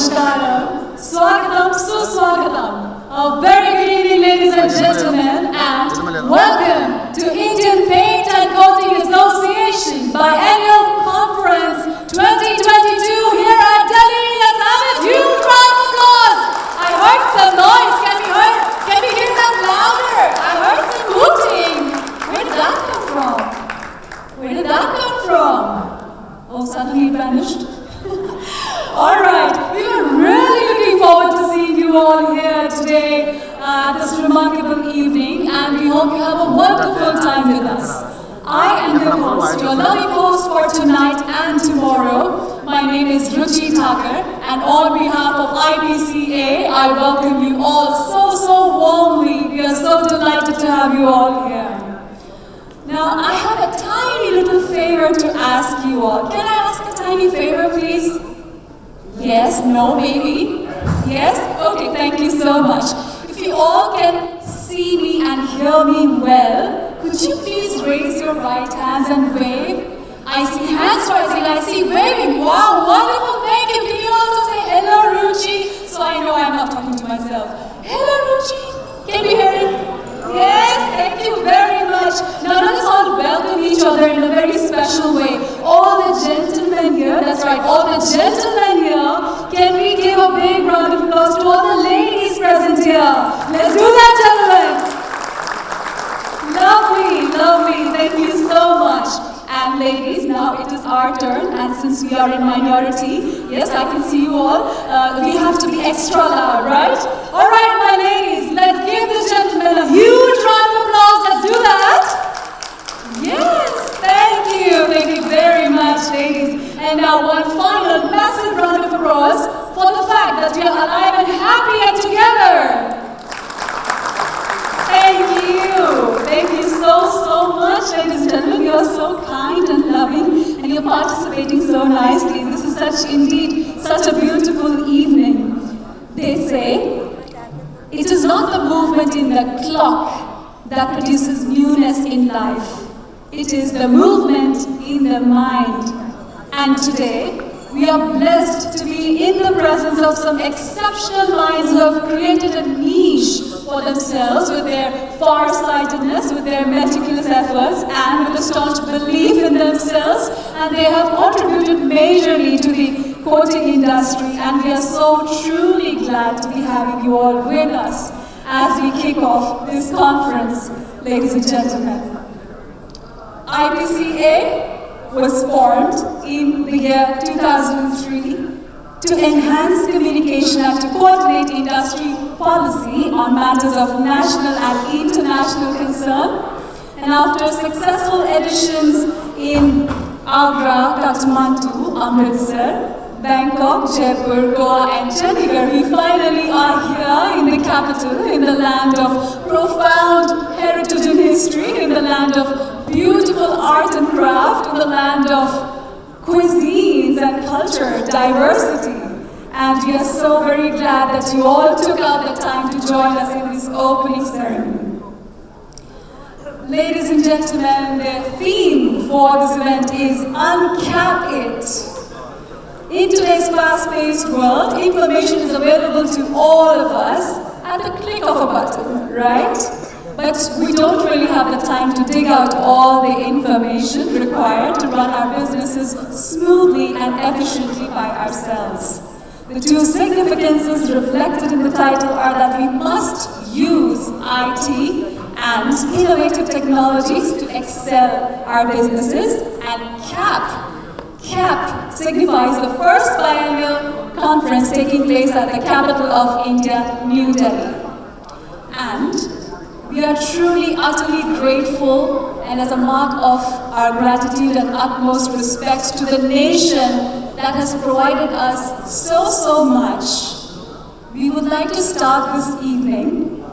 Namaskaram, Swagatam, Suswagatam. A very good evening, ladies and gentlemen, and welcome to Indian Paint and Coating Association Biennial Conference 2022 here at Delhi. Let's have a huge round of applause. I heard some noise. Can we hear? Can we hear that louder? I heard some hooting. Where did that come from? Where did that come from? Oh, suddenly it vanished. All right, we were really looking forward to seeing you all here today at this remarkable evening, and we hope you have a wonderful time with us. I am your host, your loving host for tonight and tomorrow. My name is Ruchi Thakur, and on behalf of IPCA, I welcome you all so warmly. We are so delighted to have you all here. Now, I have a tiny little favor to ask you all. Can I ask a tiny favor, please? Yes, no, maybe? Yes? Okay, thank you so much. If you all can see me and hear me well, could you please raise your right hands and wave? I see hands rising, I see waving. Wow, wonderful, thank you. Can you also say hello, Ruchi? So I know I'm not talking to myself. Hello, Ruchi. Can you hear it? Yes, thank you very much. Now let us all welcome each other in a very special way. All the gentlemen here, that's right, all the gentlemen here, can we give a big round of applause to all the ladies present here? Let's do that, gentlemen. Lovely, thank you so much. And ladies, now it is our turn, and since we are in minority, yes, I can see you all, we have to be extra loud, right? All right, my ladies, let's give the gentlemen a huge round of applause. Let's do that. Yes, thank you very much, ladies. And now one final massive round of applause for the fact that we are alive and happy and together. Thank you so much, ladies and gentlemen. You are so kind and loving, and you're participating so nicely. This is such a beautiful evening. They say, it is not the movement in the clock that produces newness in life. It is the movement in the mind. And today, we are blessed to be in the presence of some exceptional minds who have created a niche for themselves with their far-sightedness, with their meticulous efforts, and with a staunch belief in themselves. And they have contributed majorly to the coating industry, and we are so truly glad to be having you all with us as we kick off this conference, ladies and gentlemen. IPCA was formed in the year 2003 to enhance communication and to coordinate industry policy on matters of national and international concern. And after successful editions in Agra, Kathmandu, Amritsar, Bangkok, Jaipur, Goa, and Chandigarh, we finally are here in the capital, in the land of profound heritage and history, in the land of beautiful art and craft, in the land of cuisines and culture, diversity. And we are so very glad that you all took out the time to join us in this opening ceremony. Ladies and gentlemen, the theme for this event is Uncap It. In today's fast-paced world, information is available to all of us at the click of a button, right? But we don't really have the time to dig out all the information required to run our businesses smoothly and efficiently by ourselves. The two significances reflected in the title are that we must use IT and innovative technologies to excel our businesses, and CAP signifies the first biennial conference taking place at the capital of India, New Delhi. And we are truly, utterly grateful, and as a mark of our gratitude and utmost respect to the nation that has provided us so much, we would like to start this evening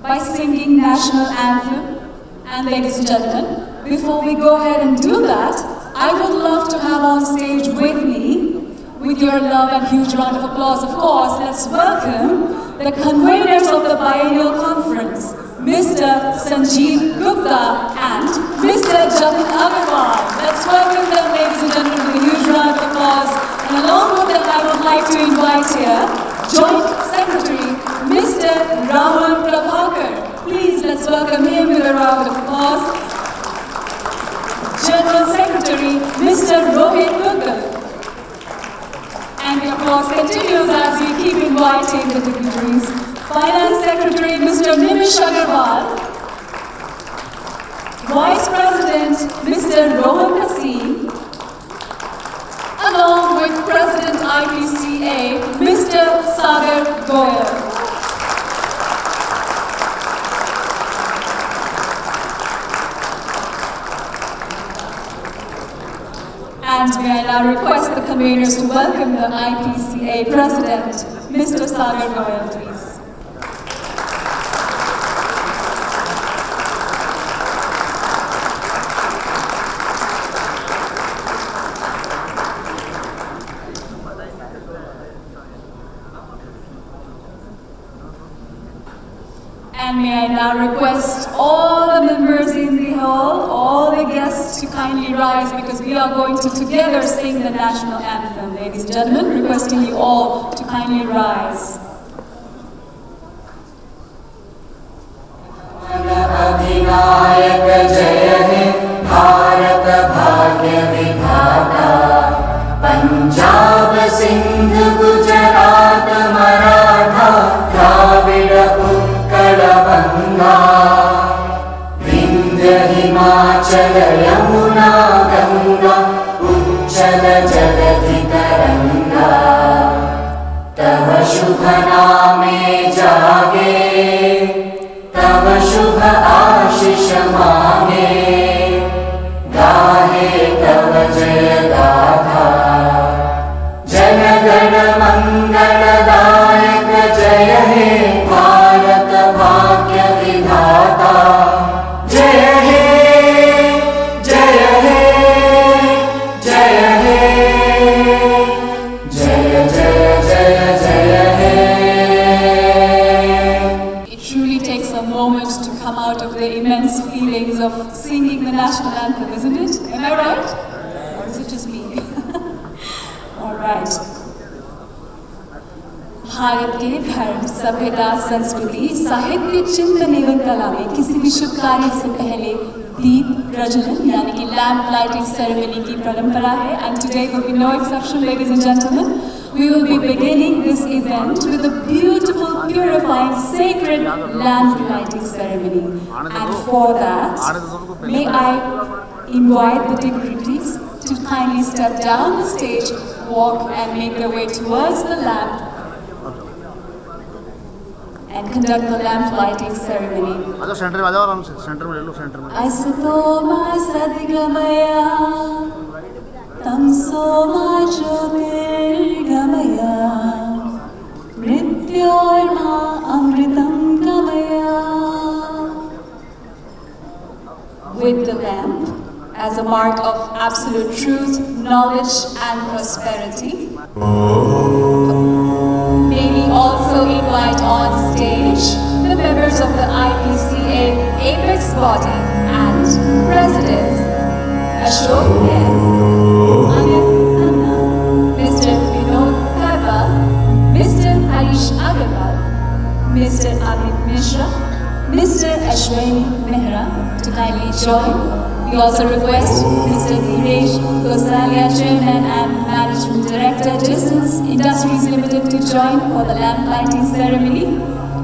by singing national anthem. And ladies and gentlemen, before we go ahead and do that, I would love to have on stage with me, with your love and huge round of applause, of course, let's welcome the conveners of the Biennial Conference, Mr. Sanjeev Gupta and Mr. Jatin Agarwal. Let's welcome them, ladies and gentlemen, with a huge round of applause. And along with them, I would like to to invite here Joint Secretary Mr. Rahul Prabhakar. Please let's welcome him with a round of applause. General Secretary Mr. Rohit Mughal. And the applause continues as we keep inviting the dignitaries. Finance Secretary Mr. Nimish Agarwal. Vice President Mr. Rohan Kasim. Along with President IPCA Mr. Sagar Goyal. And may I now request the conveners to welcome the IPCA President, Mr. Sagar Goyal, please. And may I now request all the members in the hall, all the guests to kindly rise because we are going to together sing the national anthem. Ladies and gentlemen, requesting you all to kindly rise. Punjab Sindh Gujarat Maratha Dravid Utkal बंगा विंध्य हिमाचल यमुना गंगा उच्चल जलधि तरंगा तव शुभ नामे जागे तव शुभ आशीष मांगे गाहे तव जय गाथा जनगण मंगलदायक जय हे भारत भाग्य विधाता जय हे जय हे जय हे जय जय जय जय हे. It truly takes a moment to come out of the immense feelings of singing the national anthem, isn't it? Am I right? Or is it just me? All right. Bharat के धर्म, सभ्यता, संस्कृति, साहित्य, चिंतन एवं कला में किसी भी शुभ कार्य से पहले दीप प्रज्वलन यानी कि लैम्प लाइटिंग सेरेमनी की परंपरा है. And today will be no exception, ladies and gentlemen. We will be beginning this event with a beautiful, purifying, sacred lamp lighting ceremony. And for that, may I invite the dignitaries to kindly step down the stage, walk and make their way towards the lamp and conduct the lamp lighting ceremony. Asatoma sadgamaya tamsoma jyotirgamaya mrityorma amritam gamaya. With the lamp as a mark of absolute truth, knowledge and prosperity. May we also invite on stage the members of the IPCA Apex body and presidents Ashok N, Anil Anna, Mr. Vinod Karwa, Mr. Harish Agarwal, Mr. Amit Mishra, Mr. Ashwani Mehra to kindly join. We also request Mr. Dhiresh Gosalia, Chairman and Managing Director, Distance Industries Limited to join for the lamp lighting ceremony.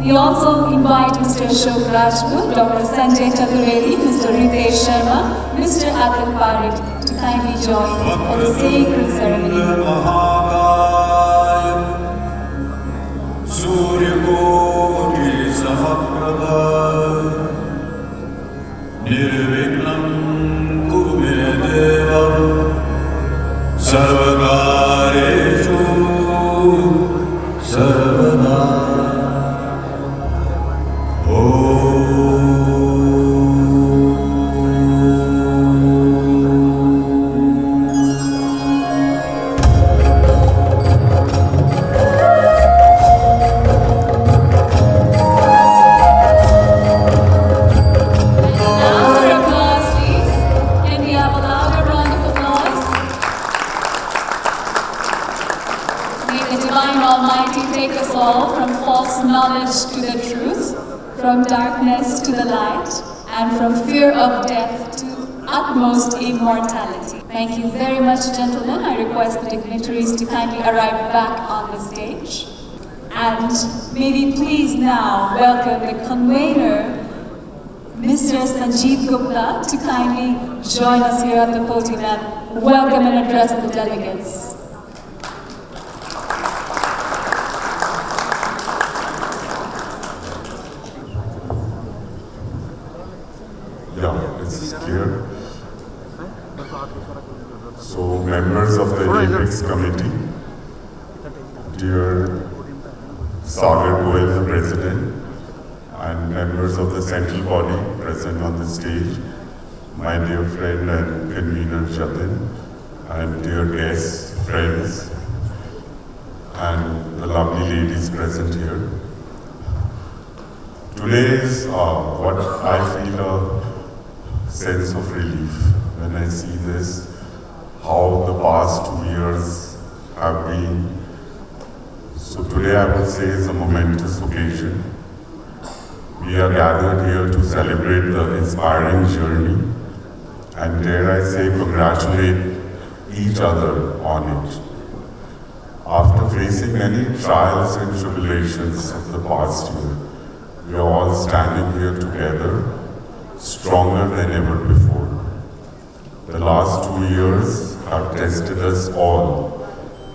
We also invite Mr. Ashok Rajput, Dr. Sanjay Chaturvedi, Mr. Ritesh Sharma, Mr. Atul Parekh to kindly join for the sacred ceremony. सर्वकारेषु सर्वदा the Divine Almighty take us all from false knowledge to the truth, from darkness to the light, and from fear of death to utmost immortality. Thank you very much, gentlemen. I request the dignitaries to kindly arrive back on the stage. And may we please now welcome the convener, Mr. Sanjeev Gupta, to kindly join us here at the podium and welcome and address the delegates. Yeah, it's clear. So, members of the Apex Committee, dear Sagar Goel, the President, and members of the central body present on the stage, my dear friend and convener Jatin, and dear guests, friends, and the lovely ladies present here. Today is what I feel a sense of relief when I see this, how the past 2 years have been. So today I would say is a momentous occasion. We are gathered here to celebrate the inspiring journey and dare I say congratulate each other on it. After facing many trials and tribulations of the past year, we are all standing here together, stronger than ever before. The last 2 years have tested us all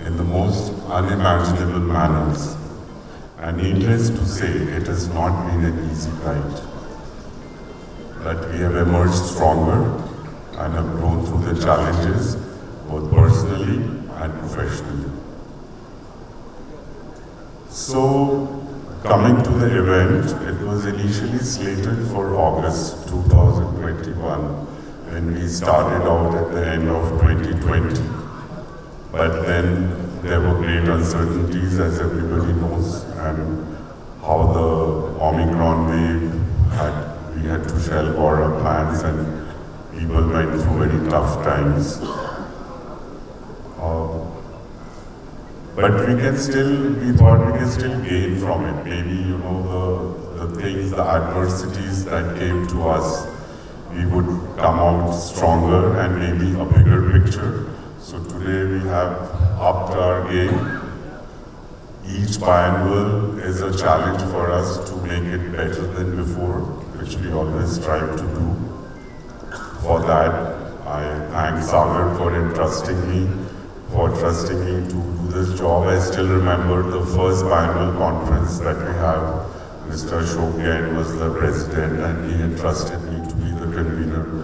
in the most unimaginable manners. And needless to say, it has not been an easy ride. But we have emerged stronger and have grown through the challenges, both personally and professionally. So, coming to the event, it was initially slated for August 2021, when we started out at the end of 2020. But then there were great uncertainties, as everybody knows, and how the Omicron wave we had to shelve our plans, and people went through very tough times. But we thought we can still gain from it. Maybe, the things, the adversities that came to us, we would come out stronger and maybe a bigger picture. So today we have upped our game. Each biennial is a challenge for us to make it better than before, which we always strive to do. For that, I thank Sagar for trusting me to do this job. I still remember the first biennial conference that we have. Mr. Ashok Jain was the president and he entrusted me to be the convener.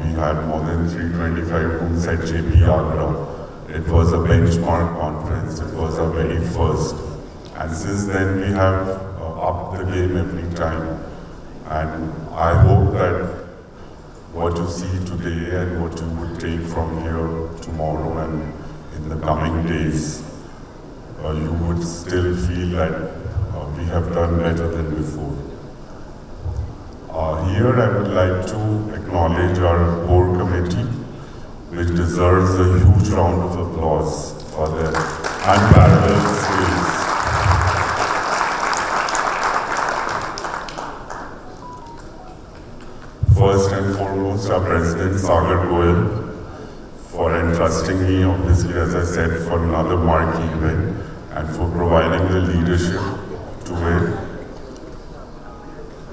We had more than 325 rooms at JP Agra. It was a benchmark conference. It was our very first. And since then we have upped the game every time. And I hope that what you see today and what you would take from here tomorrow and in the coming days, you would still feel that we have done better than before. Here I would like to acknowledge our core committee, which deserves a huge round of applause for their unparalleled skills. First and foremost, our President Sagar Goel, for entrusting me, obviously, as I said, for another marquee event and for providing the leadership to it.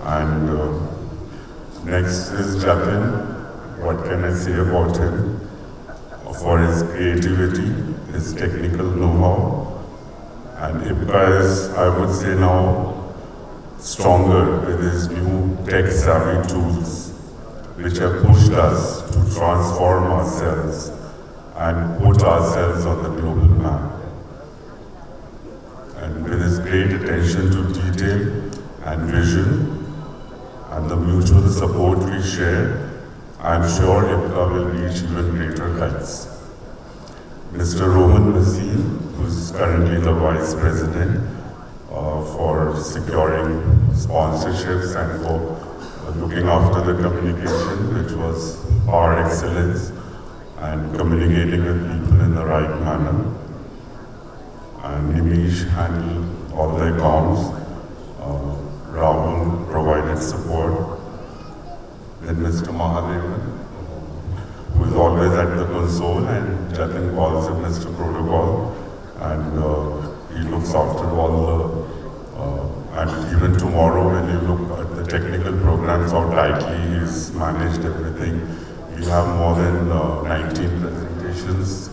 And next is Jatin. What can I say about him? For his creativity, his technical know-how, and Ipca is, I would say now, stronger with his new tech-savvy tools, which have pushed us to transform ourselves and put ourselves on the global map. And with his great attention to detail and vision, and the mutual support we share, I am sure Ipca will reach even greater heights. Mr. Rohan Vaseem, who is currently the Vice President for securing sponsorships and for looking after the communication, which was par excellence, and communicating with people in the right manner. and Nimish handled all the accounts. Rahul provided support. Then Mr. Mahadevan, who is always at the console, and Jatin calls him Mr. Protocol, and he looks after all the, and even tomorrow when you look at the technical programs, how tightly he's managed everything. We have more than 19 presentations.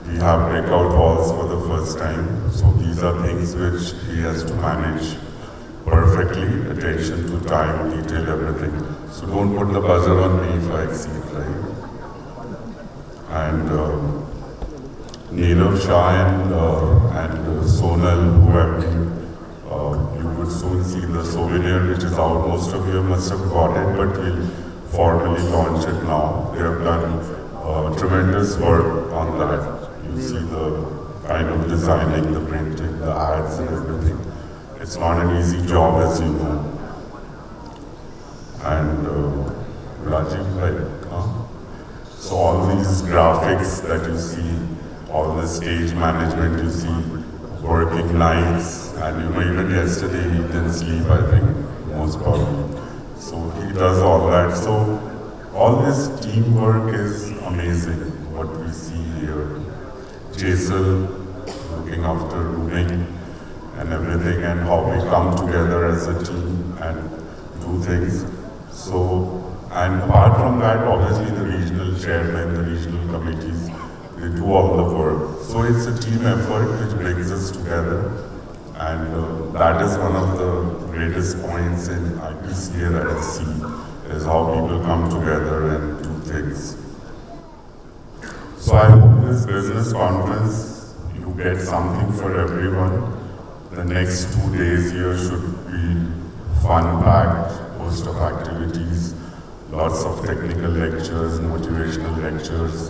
We have breakout halls for the first time. So these are things which he has to manage perfectly, attention to time, detail, everything. So don't put the buzzer on me if I exceed, right? And Neerav Shah and Sonal, who have been, you will soon see the souvenir which is out. Most of you must have got it, but we'll formally launch it now. They have done tremendous work on that. You see the kind of designing, the printing, the ads and everything. It's not an easy job, as you know. And Rajiv, right? So all these graphics that you see, all the stage management you see, working nights, and even yesterday he didn't sleep, I think, most probably. So he does all that. So all this teamwork is amazing, what we see here. Jason looking after rooming and everything, and how we come together as a team and do things. So, and apart from that, obviously the regional chairman, the regional committees, they do all the work. So it's a team effort which brings us together, and that is one of the greatest points in IPCA that I see, is how people come together and do things. So I hope this business conference, you get something for everyone. The next 2 days here should be fun-packed, host of activities, lots of technical lectures, motivational lectures,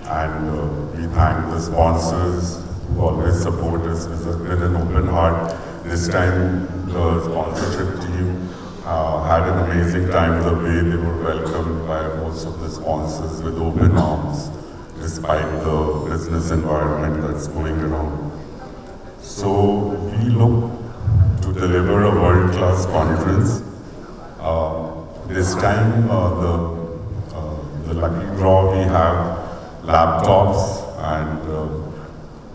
and we thank the sponsors who always support us with an open heart. This time the sponsorship team had an amazing time, the way they were welcomed by most of the sponsors with open arms, despite the business environment that's going around. So we look to deliver a world-class conference. This time, the lucky draw, we have laptops and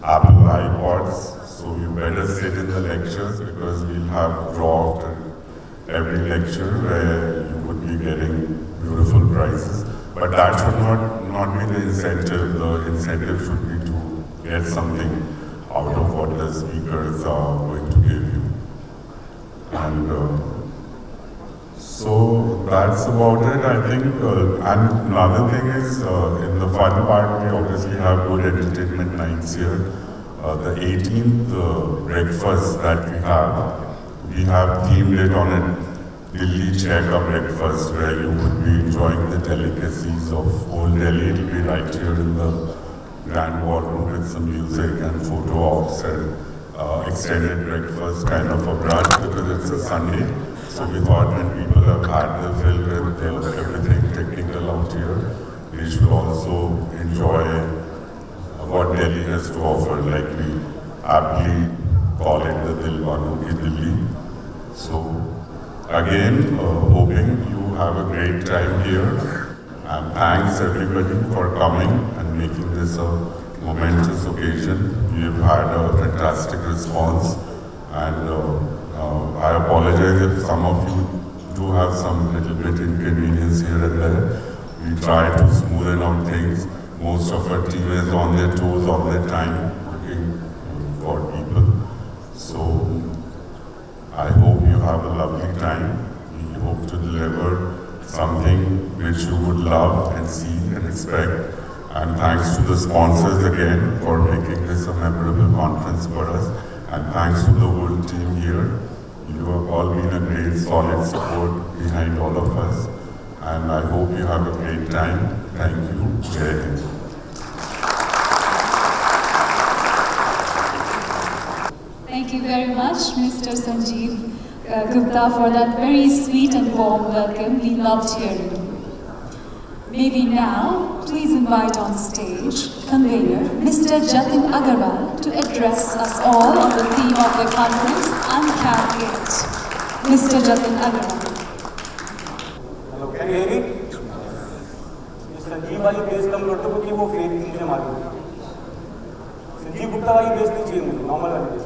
Apple iPods. So you better sit in the lectures, because we'll have draw after every lecture where you would be getting beautiful prizes. But that should not be the incentive. The incentive should be to get something out of what the speakers are going to give you. And so that's about it, I think. And another thing is, in the fun part, we obviously have good entertainment nights here. The 18th breakfast that we have themed it on a Delhi Cheka breakfast, where you would be enjoying the delicacies of old Delhi. It will be right here in the grand ballroom with some music and photo ops and extended breakfast, kind of a brunch, because it's a Sunday. So we thought when people have had the fill with everything technical out here, they should also enjoy what Delhi has to offer, like we aptly call it the Dilwano Ki Delhi. So again, hoping you have a great time here, and thanks everybody for coming and making this a momentous occasion. We've had a fantastic response, and I apologize if some of you do have some little bit inconvenience here and there. We try to smoothen out things. Most of our team is on their toes all the time, looking for people. So I hope you have a lovely time. We hope to deliver something which you would love and see and expect. And thanks to the sponsors again for making this a memorable conference for us. And thanks to the whole team here. You have all been a great solid support behind all of us. And I hope you have a great time. Thank you. Jai Hind. Thank you very much, Mr. Sanjeev Gupta, for that very sweet and warm welcome. We loved hearing you. May we now please invite on stage convener, Mr. Jatin Agarwal, to address us all on the theme of the conference, Uncapped It. Mr. Jatin Agarwal. Hello, can you hear me? Sanjeev वाली base कम कर दो क्योंकि वो fake थी मुझे मालूम है। संजीव गुप्ता वाली बेस नहीं चाहिए मुझे, नॉर्मल वाली बेस।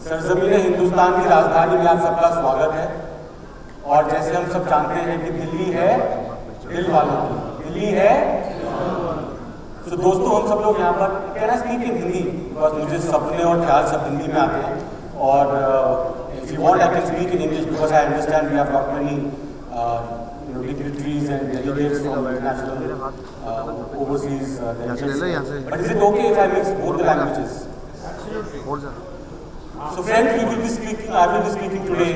सरजमीन हिंदुस्तान की राजधानी में आप सबका स्वागत है। और जैसे हम सब जानते हैं कि दिल्ली है दिल वालों की, दिल्ली है। तो दोस्तों हम सब लोग यहाँ पर can I speak in Hindi, because मुझे सपने और ख्याल सब हिंदी में आते हैं। और if you want I can speak in English because I understand we have got many dignitaries and delegates from international overseas delegates. But is it okay if I mix both the languages? So friends, I will be speaking today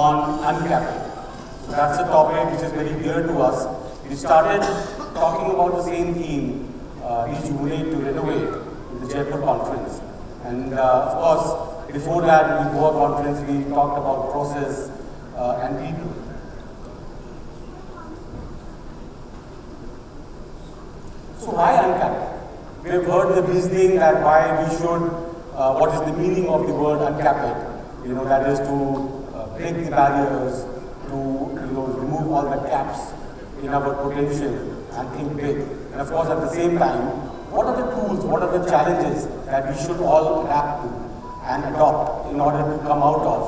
on uncapping. So that's a topic which is very dear to us. We started talking about the same theme, rejuvenate to renovate, in the Jaipur conference. And of course, before that, in the Goa conference, we talked about process and people. So why uncapping? We have heard the reasoning that why we should, what is the meaning of the word uncap it? You know, that is to break the barriers, to remove all the caps in our potential and think big. And of course, at the same time, what are the tools, what are the challenges that we should all adapt to and adopt in order to come out of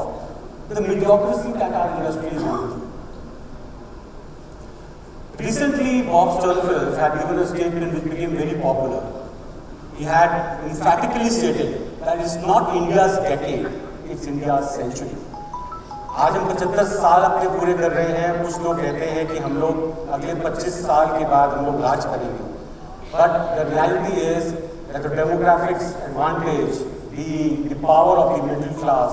the mediocrity that our industry is in? Recently, Bob Sternfeld had given a statement which became very popular. He had emphatically stated that it's not India's decade, it's India's century. आज हम 75 साल अपने पूरे कर रहे हैं। कुछ लोग कहते हैं कि हम लोग अगले 25 साल के बाद हम लोग राज करेंगे। But the reality is that the demographics advantage, the power of the middle class,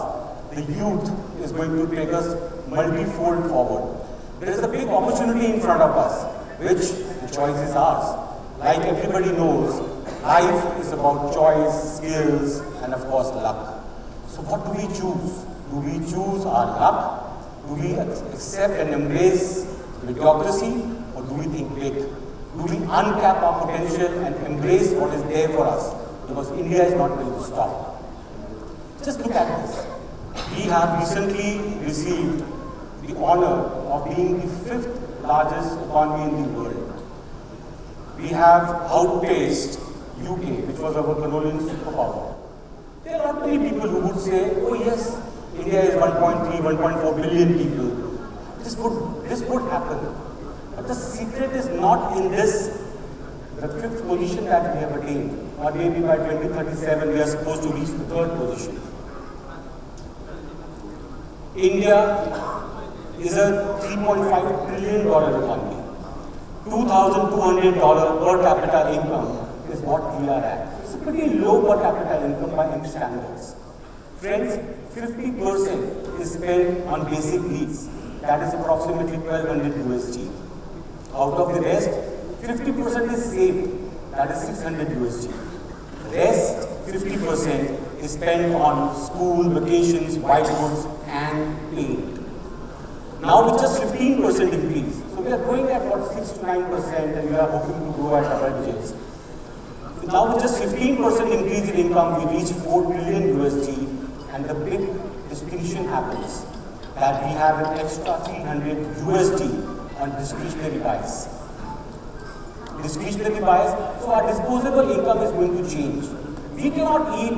the youth is going to take us multi-fold forward. There is a big opportunity in front of us, which the choice is ours. Like everybody knows, life is about choice, skills, and of course luck. So what do we choose? Do we choose our luck? Do we accept and embrace mediocrity, or do we think big? Do we uncap our potential and embrace what is there for us? Because India is not going to stop. Just look at this. We have recently received the honor of being the 5th largest economy in the world. We have outpaced UK, which was our colonial superpower. There are not many people who would say, oh yes, India is 1.3, 1.4 billion people. This would happen. But the secret is not in this, the 5th position that we have attained. Or maybe by 2037 we are supposed to reach the 3rd position. India is a $3.5 trillion economy. $2,200 per capita income is what we are at. It's a pretty low per capita income by any standards. Friends, 50% is spent on basic needs. That is approximately 1200 USD. Out of the rest, 50% is saved. That is 600 USD. Rest, 50% is spent on school, vacations, white goods, and paint. Now with just 15% increase, so we are growing at what 6 to 9%, and we are hoping to grow at double digits. So now with just 15% increase in income, we reach 4 billion USD, and the big distinction happens that we have an extra 300 USD on discretionary buys. Discretionary buys, so our disposable income is going to change. We cannot eat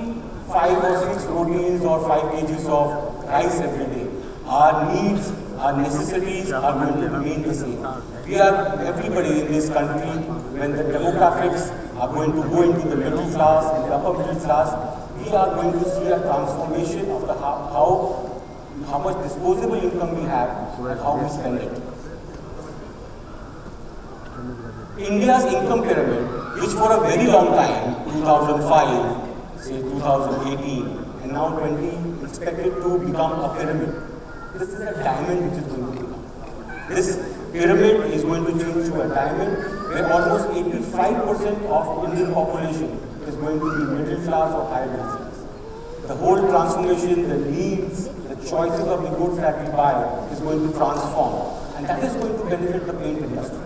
5 or 6 rotis or 5 kgs of rice every day. Our needs, our necessities are going to remain the same. We are, everybody in this country, when the demographics are going to go into the middle class and the upper middle class, we are going to see a transformation of the how much disposable income we have and how we spend it. India's income pyramid, which for a very long time, 2005, say 2018, and now 20, expected to become a pyramid. This is a diamond which is going to become. This pyramid is going to change to a diamond where almost 85% of Indian population is going to be middle class or higher middle class. The whole transformation, the needs, the choices of the goods that we buy is going to transform, and that is going to benefit the paint industry.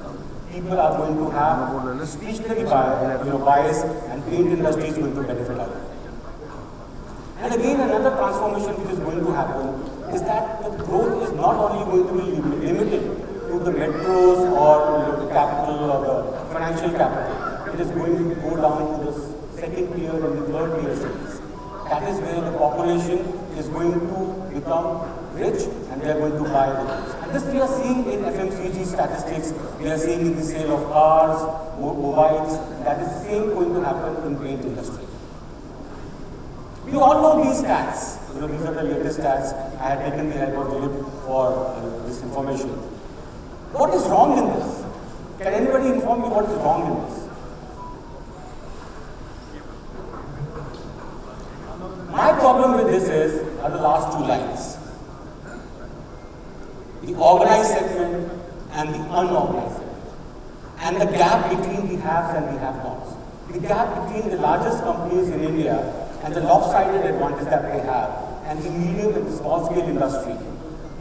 people are going to have discretionary bias, and paint industry is going to benefit out of it. And again, another transformation which is going to happen is that the growth is not only going to be limited to the metros or the capital or the financial capital. It is going to go down to the second tier and the third tier cities. That is where the population is going to become rich and they are going to buy the goods. And this we are seeing in FMCG statistics, we are seeing in the sale of cars, mobiles. That is the same going to happen in paint industry. You all know these stats. These are the latest stats. I had taken the help of Dilip for this information. What is wrong in this? Can anybody inform me what is wrong in this? My problem with this are the last two lines. The organized segment and the unorganized segment. And the gap between the haves and the have-nots. The gap between the largest companies in India and the lopsided advantage that they have, and the medium and the small scale industry.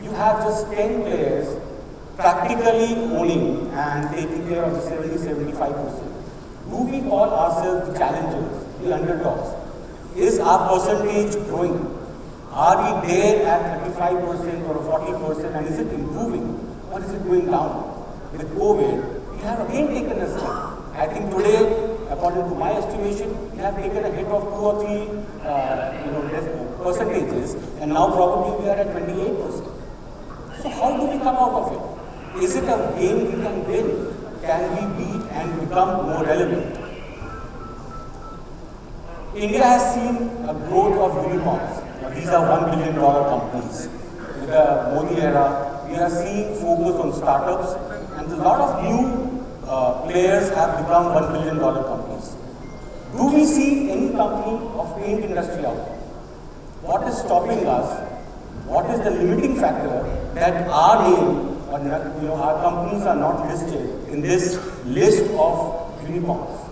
You have just 10 players practically owning and taking care of the 70-75%. Do we call ourselves the challengers, the underdogs? Is our percentage growing? Are we there at 35% or 40%, and is it improving or is it going down? With COVID, we have again taken a step. I think today, according to my estimation, we have taken a hit of 2 or 3 percentages, and now probably we are at 28%. So how do we come out of it? Is it a game we can win? Can we beat and become more relevant? India has seen a growth of unicorns. These are $1 billion companies. In the Modi era, we are seeing focus on startups, and a lot of new players have become $1 billion companies. Do we see any company of paint industry out there? What is stopping us? What is the limiting factor that our name or our companies are not listed in this list of unicorns?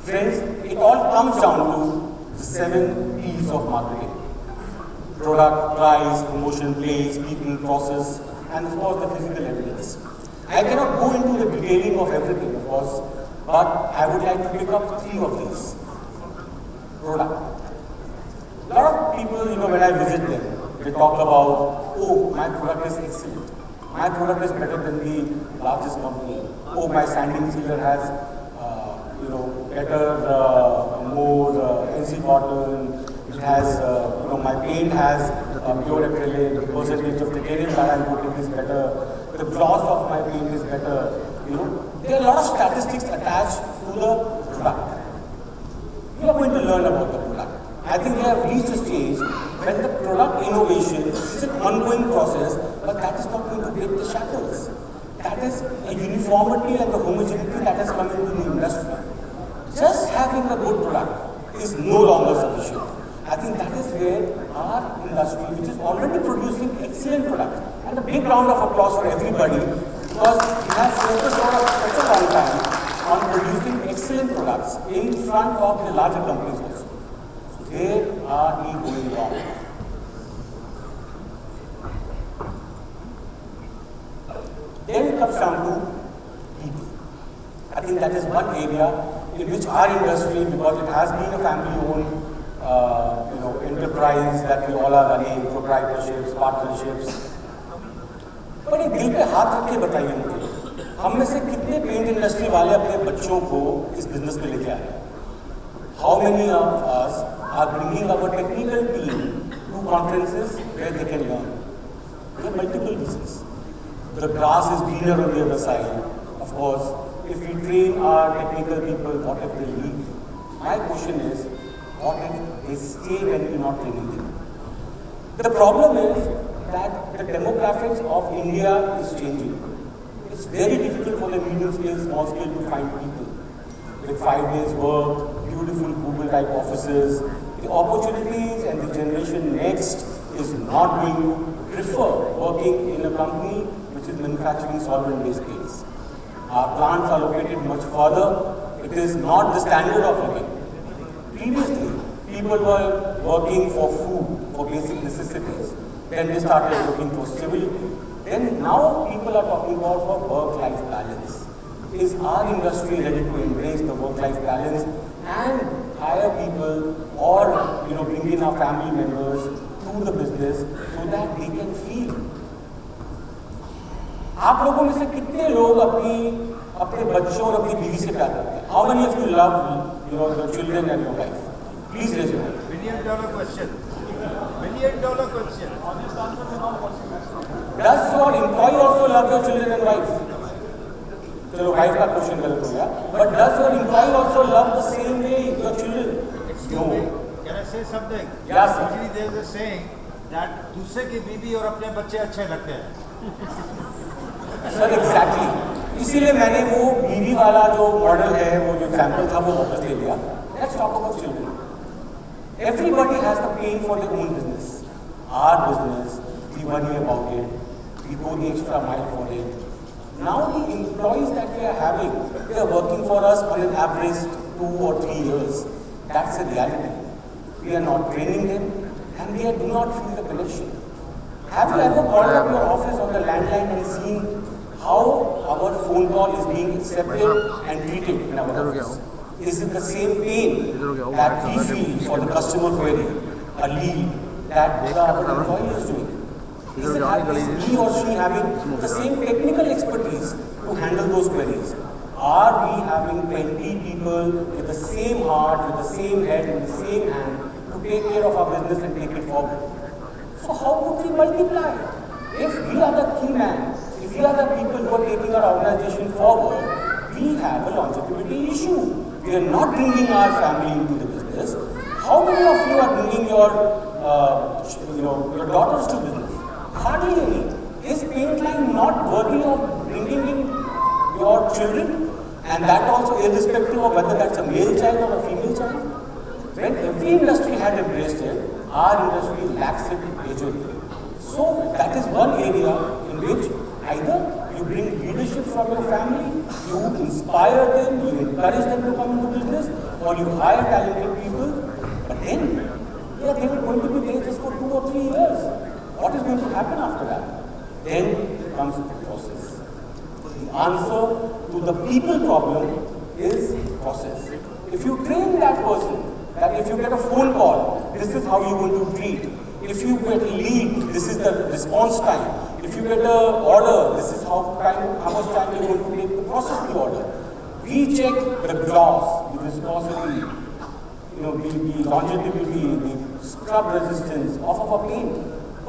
Friends, it all comes down to the 7 P's of marketing. Product, price, promotion, place, people, process, and of course the physical evidence. I cannot go into the detailing of everything, of course, but I would like to pick up 3 of these. Product. A lot of people, when I visit them, they talk about, oh, my product is excellent. My product is better than the largest company. Oh, my sanding sealer has, better, more NC cotton. It has, my paint has pure acrylic. The percentage of titanium that I'm putting is better. The gloss of my paint is better. There are a lot of statistics attached to the product. We are going to learn about the product. I think we have reached a stage when the product innovation is an ongoing process, but that is not going to break the shackles. That is a uniformity and the homogeneity that has come into the industry. Just having a good product is no longer sufficient. I think that is where our industry, which is already producing excellent products, and a big round of applause for everybody, because we have focused for such a long time on producing excellent products in front of the larger companies also. So where are we going wrong? Then it comes down to people. I think that is one area in which our industry, because it has been a family-owned enterprise that we all are running, proprietorships, partnerships. पर एक दिल पे हाथ रख के बताइए मुझे, हम में से कितने पेंट इंडस्ट्री वाले अपने बच्चों को इस बिजनेस में लेके आ रहे हैं? How many of us are bringing our technical team to conferences where they can learn? There are multiple reasons. The grass is greener on the other side. Of course, if we train our technical people, what if they leave? My question is, what if they stay when we're not training them? The problem is that the demographics of India is changing. It's very difficult for the medium scale, small scale to find people. With 5 days work, beautiful Google type offices, the opportunities and the generation next is not going to prefer working in a company which is manufacturing solvent based paints. Our plants are located much further. It is not the standard of living. Previously, people were working for food, for basic necessities. Then they started looking for stability. Then now people are talking about for work-life balance. Is our industry ready to embrace the work-life balance and hire people or bring in our family members to the business so that they can feel? आप लोगों में से कितने लोग अपने बच्चों और अपनी बीवी से प्यार करते हैं? How many of you love your children and your wife? Please raise your hand. $1 million question. $1 million question. Does your employee also love your children and wife? चलो wife का question गलत हो गया. But does your employee also love the same way your children? No. Can I say something? Yes, sir. Actually, there is a saying that दूसरे की बीवी और अपने बच्चे अच्छे लगते हैं. सर एग्जैक्टली इसीलिए मैंने वो बीवी वाला जो मॉडल है वो जो एग्जाम्पल था वो वापस ले लिया. Let's talk about children. Everybody has the pain for their own business. Our business, we worry about it, we go the extra mile for it. Now the employees that we are having, they are working for us on an average 2 or 3 years. That's a reality. We are not training them and they do not feel the connection. Have you ever called up your office on the landline and seen how our phone call is being accepted and treated in our office? Is it the same pain that we feel for the customer query, a lead that our employee is doing? Is he or she having the same technical expertise to handle those queries? Are we having 20 people with the same heart, with the same head, with the same hand to take care of our business and take it forward? So how could we multiply? If we are the key man, if we are the people who are taking our organization forward, we have a longevity issue. We are not bringing our family into the business. How many of you are bringing your daughters to business? Hardly any. Is Paintline not worthy of bringing in your children? And that also irrespective of whether that's a male child or a female child? When every industry had embraced it, our industry lacks it majorly. So that is one area in which either you bring leadership from your family, you inspire them, you encourage them to come into business, or you hire talented people, but then they are going to be there just for 2 or 3 years. What is going to happen after that? Then comes the process. The answer to the people problem is process. If you train that person, that if you get a phone call, this is how you are going to treat. If you get a lead, this is the response time. If you get an order, this is how much time you are going to take to process the order. We check the gloss, the viscosity, the longevity, the scrub resistance of our paint.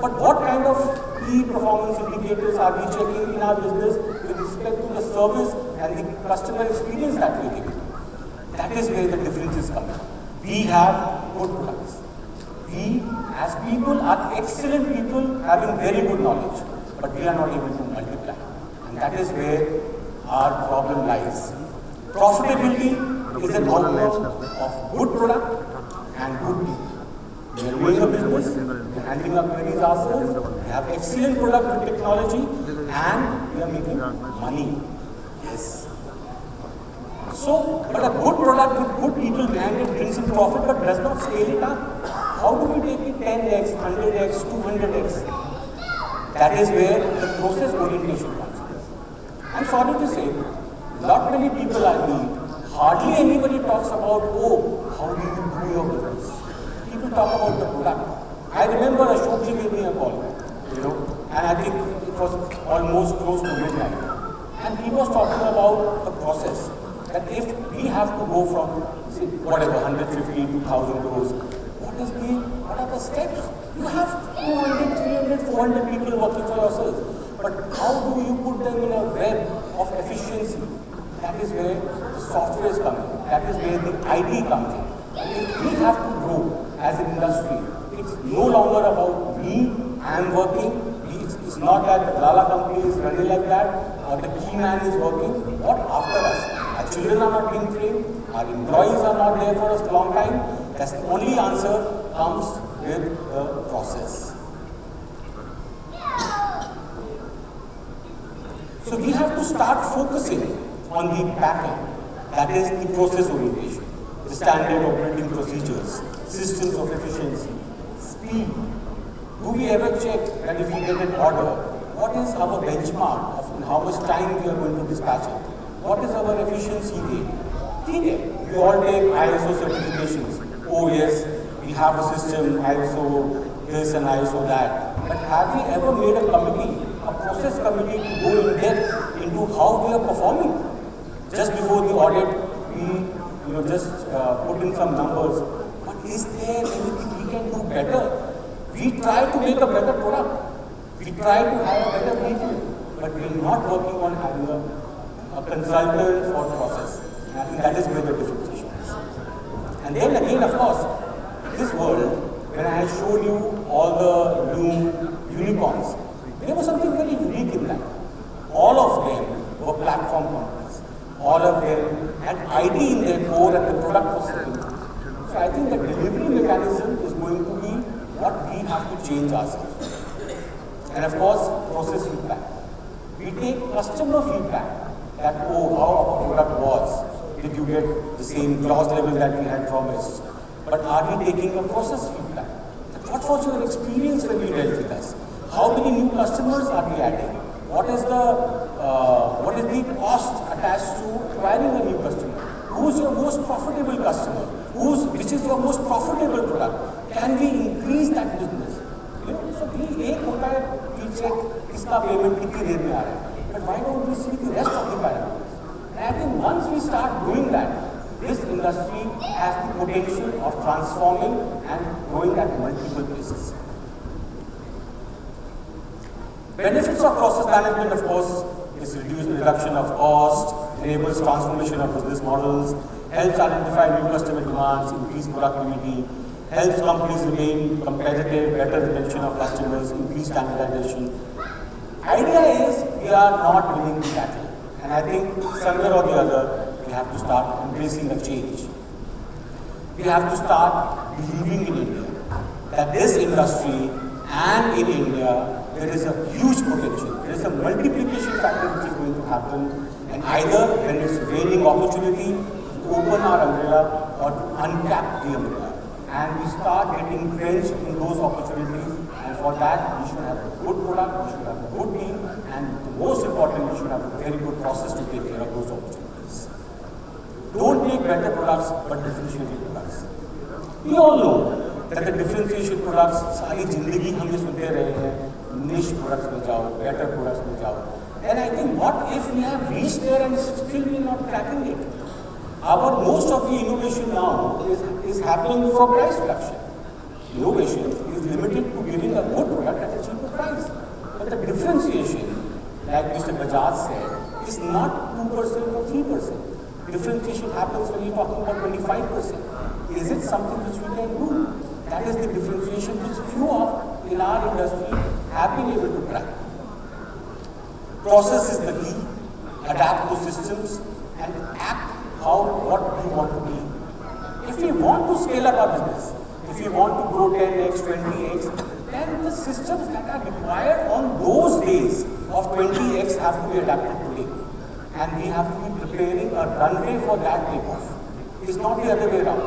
But what kind of key performance indicators are we checking in our business with respect to the service and the customer experience that we give? That is where the difference is coming. We have good products. We as people are excellent people having very good knowledge, but we are not able to multiply. And that is where our problem lies. Profitability is an outcome of good product and good people. We are doing a business, we are handling our queries ourselves, we have excellent product with technology, and we are making money. Yes. So, but a good product with good people behind it brings in profit but does not scale it up. How do we take it 10x, 100x, 200x? That is where the process orientation comes in. I'm sorry to say, not many people I meet, hardly anybody talks about, how do you do your business? People talk about the product. I remember Ashokji gave me a call, and I think it was almost close to midnight. And he was talking about the process. That if we have to go from, say, whatever, 150 to 1,000 crores, what are the steps? You have 200, 300, 400 people working for yourselves. But how do you put them in a web of efficiency? That is where the software is coming. That is where the ID comes in. And if we have to grow as an industry, it's no longer about me, I am working. It's not that the Lala company is running like that, or the key man is working. What after us? Our children are not being trained, our employees are not there for a long time. That's the only answer comes with the process. So we have to start focusing on the back end, that is the process orientation, the standard operating procedures, systems of efficiency, speed. Do we ever check that if we get an order, what is our benchmark of how much time we are going to dispatch it? What is our efficiency rate? We all take ISO certifications. Oh yes, we have a system, ISO this and ISO that. But have we ever made a committee, a process committee to go in depth into how we are performing? Just before the audit, we just put in some numbers. But is there anything we can do better? We try to make a better product. We try to hire better people. But we are not working on having a consultant for process. And I think that is where the differentiation is. And then again, of course, this world, when I showed you all the new unicorns, there was something very unique in that. All of them were platform companies. All of them had IT in their core and the product was selling. So I think the delivery mechanism is going to be what we have to change ourselves. And of course, process feedback. We take customer feedback that, oh, how our product was. Did you get the same gloss level that we had promised? But are we taking a process feedback? What was your experience when you dealt with us? How many new customers are we adding? What is the cost attached to acquiring a new customer? Who's your most profitable customer? Which is your most profitable product? Can we increase that business? So एक होता है we check इसका payment कितनी देर में आ रहा है. But why don't we see the rest of the parameters? And I think once we start doing that, this industry has the potential of transforming and growing at multiple places. Benefits of process management, of course, is reduction of cost, enables transformation of business models, helps identify new customer demands, increase productivity, helps companies remain competitive, better retention of customers, increase standardization. Idea is we are not winning the battle. And I think somewhere or the other, we have to start embracing a change. We have to start believing in India, that this industry and in India, there is a huge potential. There is a multiplication factor which is going to happen. And either when it's raining opportunity, to open our umbrella or to uncap the umbrella. And we start getting drenched in those opportunities. And for that, we should have a good product, we should have a good team, and most important, we should have a very good process to take care of those opportunities. Don't make better products, but differentiated products. We all know that the differentiation products, सारी जिंदगी हम ये सुनते रहे हैं, niche products में जाओ, better products में जाओ. And I think what if we have reached there and still we are not cracking it? Most of the innovation now is happening for price reduction. Innovation is limited to giving a good product at a cheaper price. But the differentiation, like Mr. Bajaj said, is not 2% or 3%. Differentiation happens when you're talking about 25%. Is it something which we can do? That is the differentiation which few of in our industry have been able to crack. Process is the key. Adapt to systems and act what we want to be. If we want to scale up our business, if we want to grow 10x, 20x, then the systems that are required on those days of 20x have to be adapted today. And we have to be preparing a runway for that takeoff. It's not the other way around,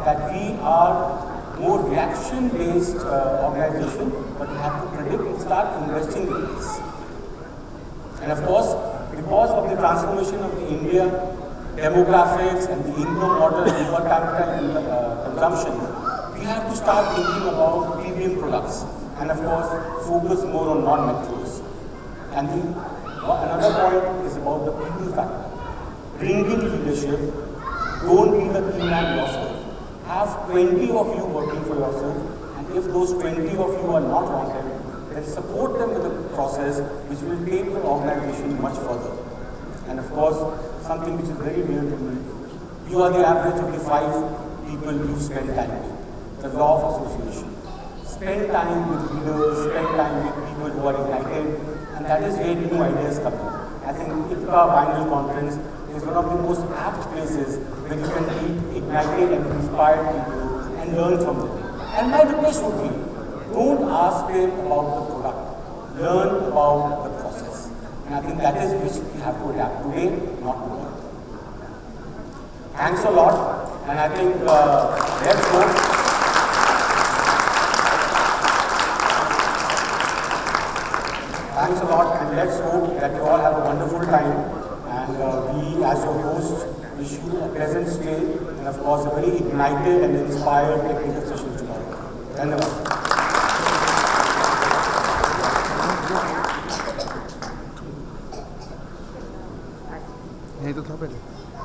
that we are more reaction-based organization, but we have to predict and start investing in this. And of course, because of the transformation of the India demographics and the income model and per capita consumption, we have to start thinking about premium products and of course focus more on non-metros. And another point is about the people factor. Bring in leadership, don't be the key man yourself. Have 20 of you working for yourself, and if those 20 of you are not wanted, then support them with a process which will take the organization much further. And of course, something which is very dear to me, you are the average of the 5 people you spend time with. The law of association. Spend time with leaders, spend time with people who are ignited, and that is where new ideas come in. I think Ipca Biennal conference is one of the most apt places where you can meet ignited and inspired people and learn from them. And my request would be, don't ask them about the product, learn about the process. And I think that is which we have to adapt today, not tomorrow. Thanks a lot, and I think let's go. Thanks a lot, and let's hope that you all have a wonderful time. And we, as your host, wish you a pleasant stay and, of course, a very ignited and inspired technical session tomorrow. Dhanyavad.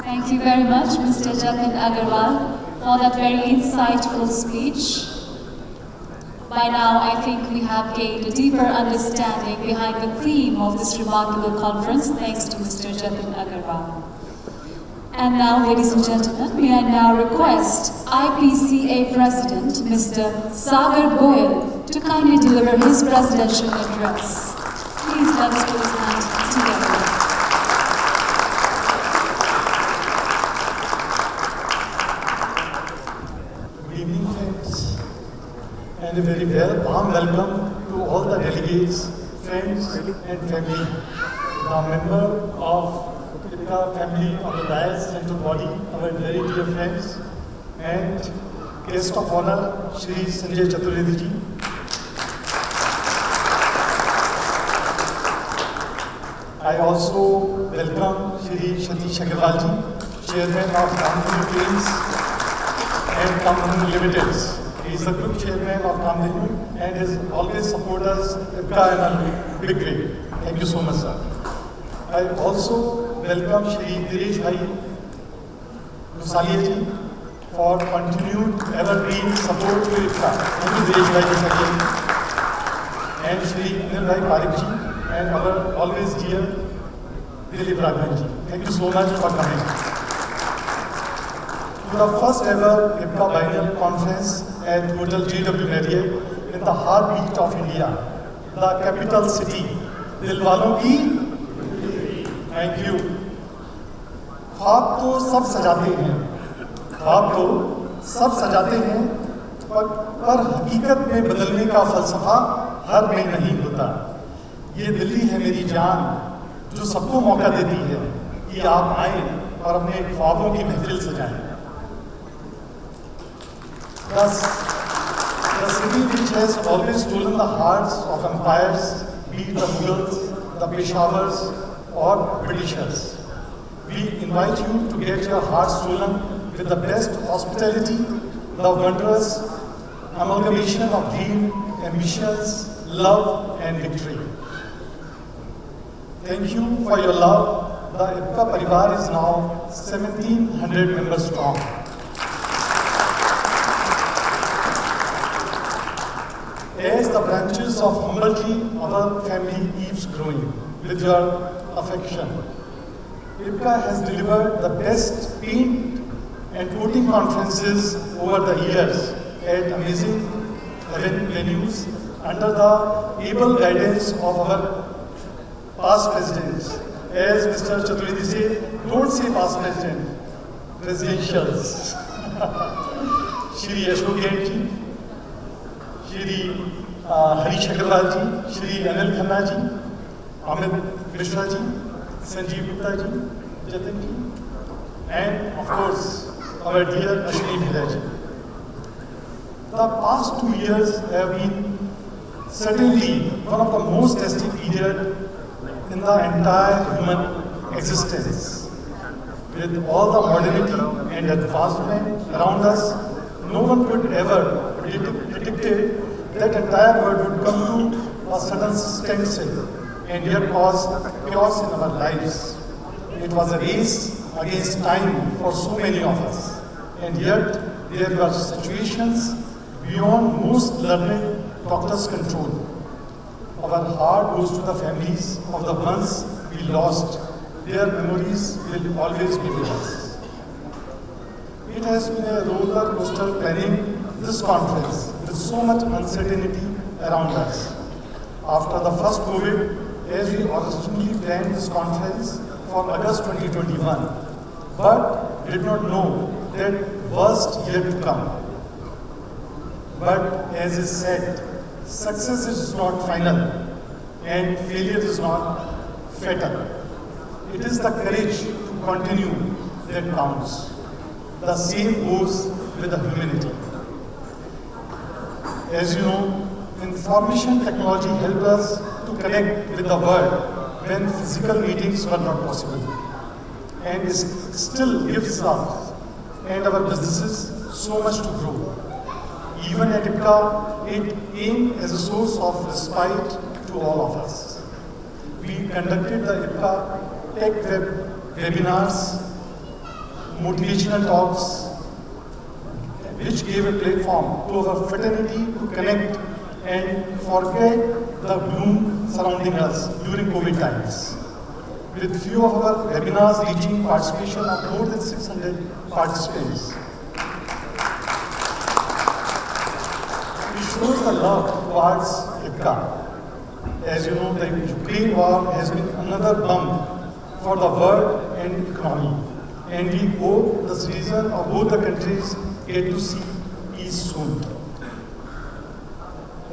Thank you very much, Mr. Jatin Agarwal, for that very insightful speech. By now, I think we have gained a deeper understanding behind the theme of this remarkable conference, thanks to Mr. Jatin Agarwal. And now, ladies and gentlemen, may I now request IPCA President, Mr. Sagar Goyal, to kindly deliver his presidential address. Please let us put his hands together. And a very warm welcome to all the delegates, friends and family. The member of Ipca family on the dais, central body, our very dear friends, and guest of honor, Shri Sanjay Chaturvedi ji. I also welcome Shri Satish Agarwal ji, Chairman of Kamdhenu Trains and Kamdhenu Limited. He is the group chairman of Kamdhenu and has always supported us in a big way. Thank you so much, sir. I also welcome Shri Dinesh Bhai Musalia ji for continued evergreen support to Ipca. Thank you, Dinesh Bhai Musalia ji. And Shri Anil Bhai Parik ji and our always dear Dilip Raghavan ji. Thank you so much for coming. To the first ever Ipca Biennial conference at Hotel JW Marriott in the heartbeat of India, the capital city. Dilwalon ki? Thank you. ख्वाब तो सब सजाते हैं, पर हकीकत में बदलने का फलसफा हर में नहीं होता। ये दिल्ली है मेरी जान, जो सबको मौका देती है कि आप आएं और अपने ख्वाबों की महफिल सजाएं। Thus, the city which has always stolen the hearts of empires, be it the Mughals, the Peshawars, or Britishers. We invite you to get your hearts stolen with the best hospitality, the wondrous amalgamation of dream, ambitions, love, and victory. Thank you for your love. The Ipca Parivar is now 1,700 members strong. As the branches of humble tree, our family keeps growing with your affection. Ipca has delivered the best paint and coating conferences over the years at amazing venues under the able guidance of our past presidents. As Mr. Chaturvedi said, don't say past president, presidentials. Shri Ashok Ji, Shri Harish Agarwal ji, Shri Anil Khanna ji, Amit Mishra ji, Sanjeev Gupta ji, Jatin ji, and of course our dear Ashwini Mehra ji. The past 2 years have been certainly one of the most testing period in the entire human existence. With all the modernity and advancement around us, no one could ever predicted that entire world would come to a sudden standstill and yet cause chaos in our lives. It was a race against time for so many of us, and yet there were situations beyond most learned doctors' control. Our heart goes to the families of the ones we lost. Their memories will always be with us. It has been a roller coaster planning this conference with so much uncertainty around us. After the first COVID, as we originally planned this conference for August 2021, but did not know that worst yet to come. But as is said, success is not final and failure is not fatal. It is the courage to continue that counts. The same goes with the humanity. As you know, information technology helps us to connect with the world when physical meetings were not possible. And it still gives us and our businesses so much to grow. Even at Ipca, it came as a source of respite to all of us. We conducted the Ipca Tech webinars, motivational talks, which gave a platform to our fraternity to connect and forget the gloom surrounding us during COVID times. With few of our webinars reaching participation of more than 600 participants. It shows the love towards Ipca. As you know, the Ukraine war has been another bump for the world and economy. And we hope the citizens of both the countries get to see peace soon.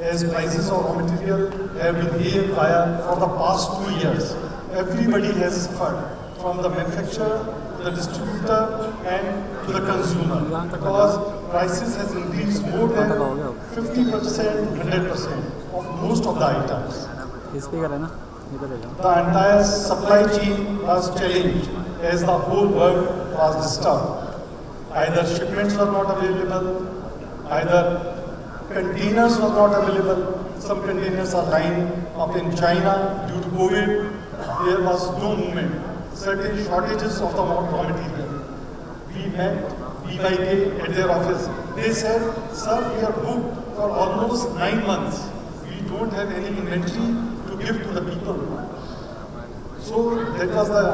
As prices of raw material have been haywire for the past 2 years, everybody has suffered, from the manufacturer to the distributor and to the consumer, because prices has increased more than 50%, 100% of most of the items. The entire supply chain was challenged as the whole world was disturbed. Either shipments were not available, either containers were not available. Some containers are lying up in China due to COVID. There was no movement. Certain shortages of the raw material. We met BYK at their office. They said, sir, we are booked for almost 9 months. We don't have any inventory to give to the people. So that was the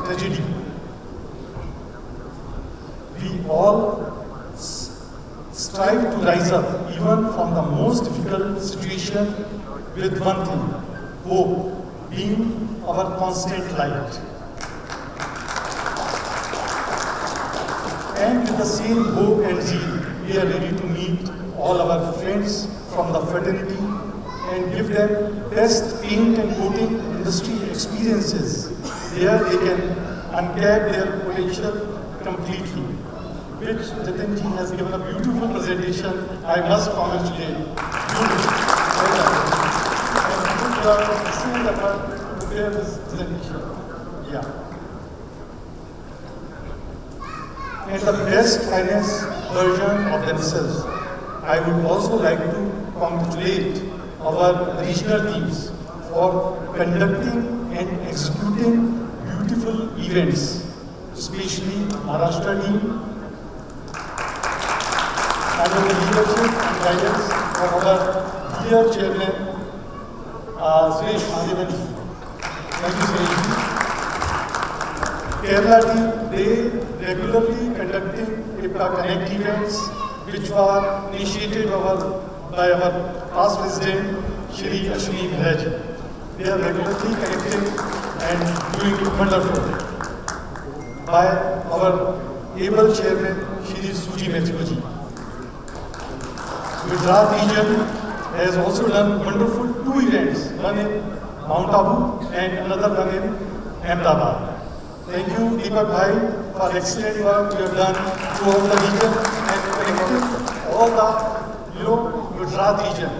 tragedy. We all strive to rise up even from the most difficult situation with one thing, hope being our constant light. And with the same hope and zeal, we are ready to meet all our friends from the fraternity and give them best paint and coating industry experiences. There they can uncap their potential completely, which Jatinji has given a beautiful presentation. I must congratulate you. And you are excellent effort to prepare this presentation. Yeah. And the best finance version of themselves. I would also like to congratulate our regional teams for conducting and executing beautiful events, especially Maharashtra team, under the leadership and guidance of our dear chairman, Suresh Mahadevan. Thank you, Suresh. Kerala team, they regularly conducting Ipca Connect events, which were initiated by our past president, Shri Ashwini Bharaj. They are regularly connecting and doing wonderful. By our able chairman, Shri Suji Methioji. Gujarat region has also done wonderful 2 events, one in Mount Abu and another one in Ahmedabad. Thank you, Deepak Bhai, for excellent work you have done throughout the region and connected all the Gujarat region.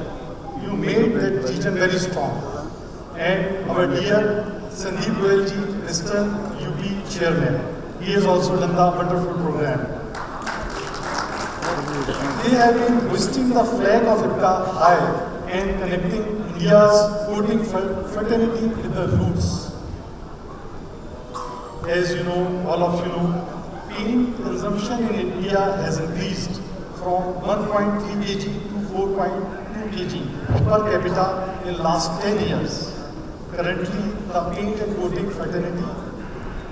You made that region very strong. And our dear Sandeep Goyalji, Mr. UP Chairman, he has also done the wonderful program. They have been hoisting the flag of Ipca high and connecting India's sporting fraternity with the roots. As you know, all of you know, paint consumption in India has increased from 1.3 kg to 4.2 kg per capita in last 10 years. Currently, the paint and coating fraternity,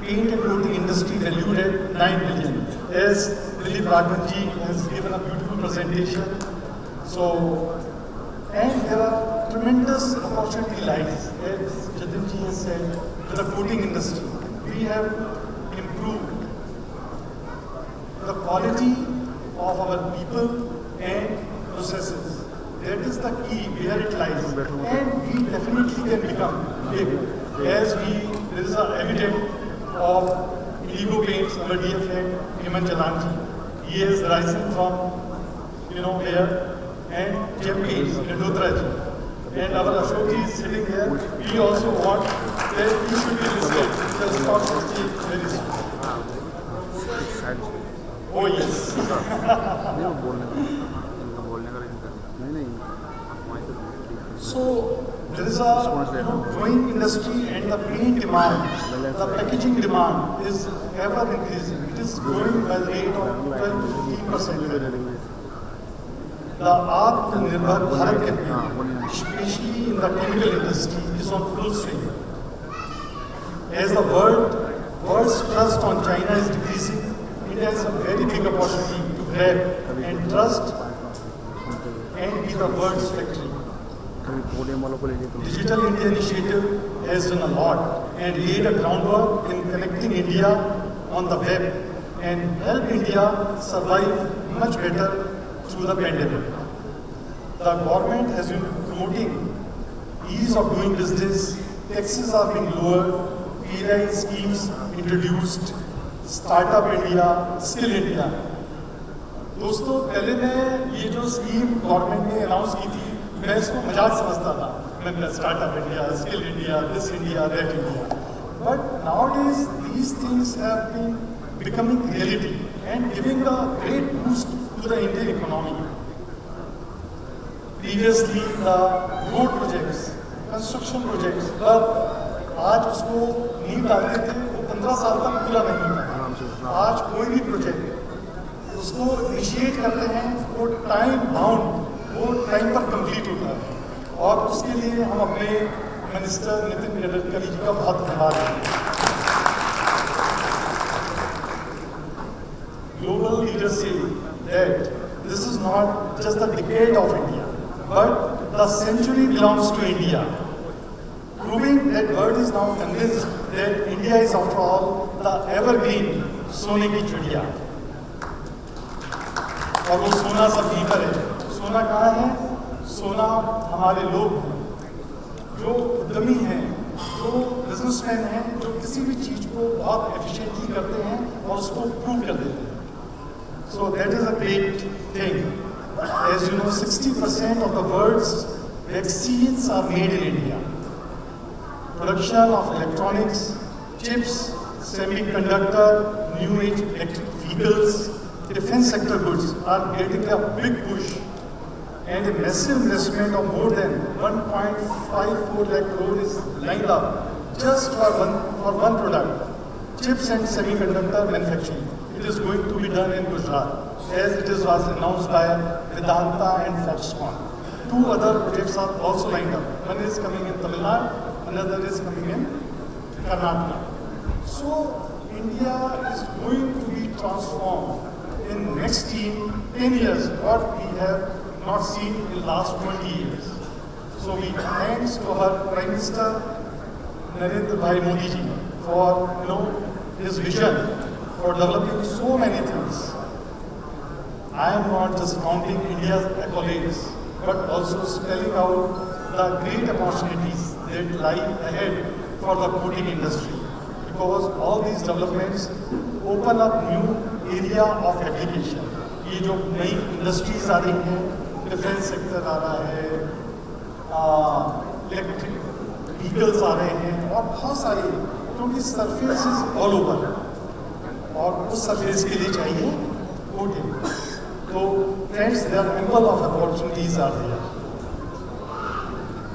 paint and coating industry valued at 9 billion. As Dilip Raghavanji has given a beautiful presentation. So, and there are tremendous opportunity lies, as Jatinji has said, with the coating industry. We have improved the quality of our people and processes. That is the key where it lies. And we definitely can become big. As there is an evidence of Ego Paints, our dear friend, Hemant Jalanji. He is rising from, here, and Gem Paints, Nadotraji. And our Ashoki is sitting here. We also want that he should be listed. Just talk to Steve very soon. Oh yes. So there is a growing industry and the paint demand, the packaging demand is ever increasing. It is growing by the rate of 12 to 15%. The Atmanirbhar Bharat campaign, especially in the chemical industry, is on full swing. As the world's trust on China is decreasing, India has a very big opportunity to grab and trust and be the world's factory. Digital India initiative has done a lot and laid a groundwork in connecting India on the web and help India survive much better through the pandemic. The government has been promoting ease of doing business, taxes are being lowered, PLI schemes introduced, Startup India, Skill India. दोस्तों पहले मैं ये जो scheme government ने announce की थी मैं इसको मजाक समझता था मैं startup India skill India this India that India but nowadays these things have been becoming reality and giving a great boost to the Indian economy. Previously the road projects, construction projects पर आज उसको नींव डालते थे वो 15 साल तक पूरा नहीं होता आज कोई भी प्रोजेक्ट उसको इनिशिएट करते हैं वो टाइम बाउंड वो टाइम पर कंप्लीट होता है और उसके लिए हम अपने मिनिस्टर नितिन गडकरी जी का बहुत धन्यवाद देंगे Global leaders say that this is not just the decade of India, but the century belongs to India. Proving that world is now convinced that India is after all the evergreen सोने की चिड़िया और वो सोना सब यहीं पर है सोना कहाँ है सोना हमारे लोग हैं जो उद्यमी हैं जो बिजनेसमैन हैं जो किसी भी चीज़ को बहुत एफिशिएंटली करते हैं और उसको प्रूव कर देते हैं So that is a great thing. As you know, 60% of the world's vaccines are made in India. Production of electronics, chips, semiconductor, new age electric vehicles, defense sector goods are getting a big push and a massive investment of more than 1.54 lakh crore is lined up just for one product, chips and semiconductor manufacturing. It is going to be done in Gujarat, as it was announced by Vedanta and Foxconn. Two other projects are also lined up. One is coming in Tamil Nadu, another is coming in Karnataka. So India is going to be transformed in next 10 years, what we have not seen in last 20 years. So we thanks to our Prime Minister Narendra Bhai Modi ji for his vision for developing so many things. I am not just counting India's accolades, but also spelling out the great opportunities that lie ahead for the coating industry. Because all these developments open up new area of application. ये जो नई industries आ रही हैं, defence sector आ रहा है, electric vehicles आ रहे हैं और बहुत सारे क्योंकि सरफेस इज ऑल ओवर और उस सरफेस के लिए चाहिए कोटिंग तो friends there are ample of opportunities are there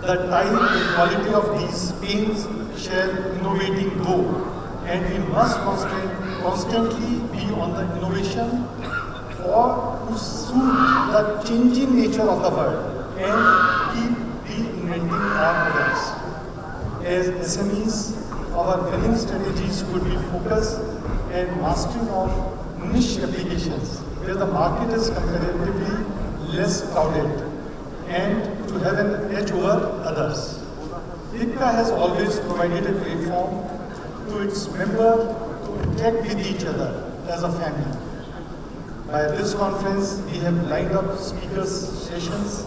the time and quality of these paints shall innovating go and we must constantly be on the innovation for to suit the changing nature of the world and keep reinventing our products. As SMEs, our winning strategies could be focused and mastering of niche applications where the market is comparatively less crowded and to have an edge over others. Ipca has always provided a platform to its members to interact with each other as a family. By this conference, we have lined up speakers sessions,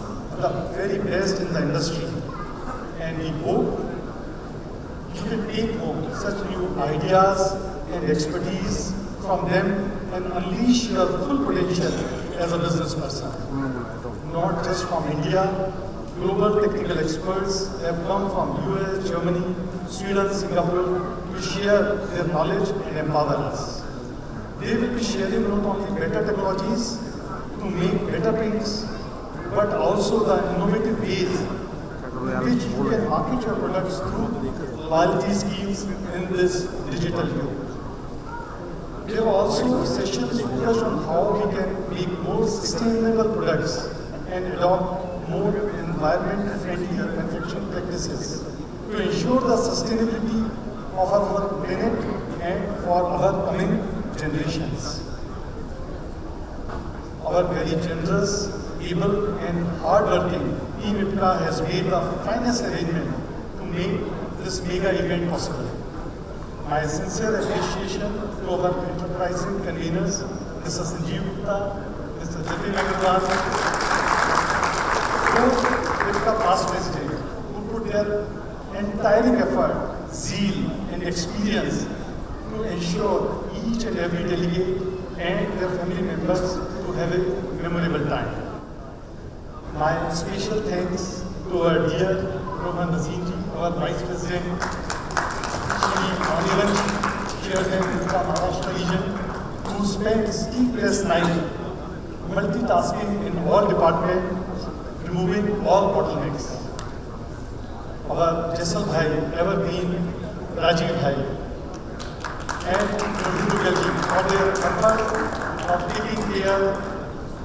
the very best in the industry, and we hope you can take home such new ideas and expertise from them and unleash your full potential as a business person. Not just from India, global technical experts have come from US, Germany, Sweden, Singapore to share their knowledge and empower us. They will be sharing not only better technologies to make better paints, but also the innovative ways in which you can market your products through loyalty schemes in this digital youth. There are also sessions focused on how we can make more sustainable products and adopt more environment-friendly manufacturing practices to ensure the sustainability of our planet and for our coming generations. Our very generous, able and hard-working Team Ipca has made the finest arrangement to make this mega event possible. My sincere appreciation to our enterprising conveners, Mr. Sanjeev Gupta, Mr. Jatin Agarwal, both Ipca past president, who put their entire effort, zeal and experience to ensure each and every delegate and their family members to have a memorable time. My special thanks to our dear Rohan Naseem, our Vice President, Chairman of the Maharashtra region, who spent sleepless night multitasking in all departments, removing all bottlenecks. Our Jaisal Bhai, evergreen Rajiv Bhai, and Raghu for their effort of taking care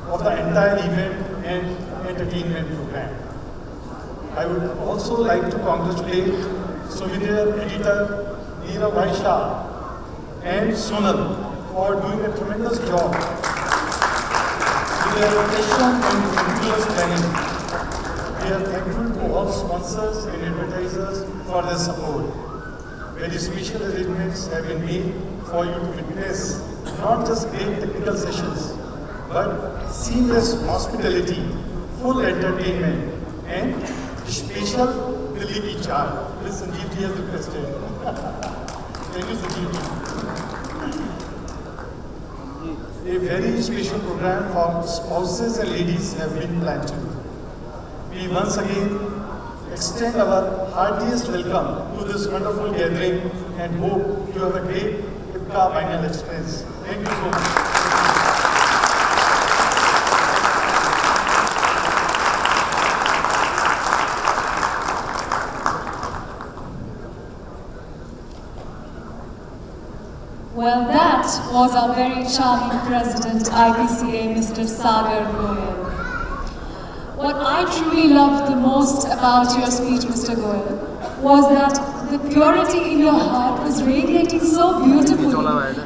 of the entire event and entertainment program. I would also like to congratulate souvenir editor Neera Vaishya and Sonal for doing a tremendous job with their passion and meticulous planning. We are thankful to all sponsors and advertisers for their support. Very special arrangements have been made for you to witness not just great technical sessions, but seamless hospitality, full entertainment, and special Delhi ki chaat. Please, Sanjeev ji has requested. Thank you, Sanjeev ji. A very special program for spouses and ladies have been planned too. We once again extend our heartiest welcome to this wonderful gathering and hope you have a great Ipca Biennial experience. Thank you so much. Well, that was our very charming President, IPCA, Mr. Sagar Goyal. What I truly loved the most about your speech, Mr. Goyal, was that the purity in your heart was radiating so beautifully,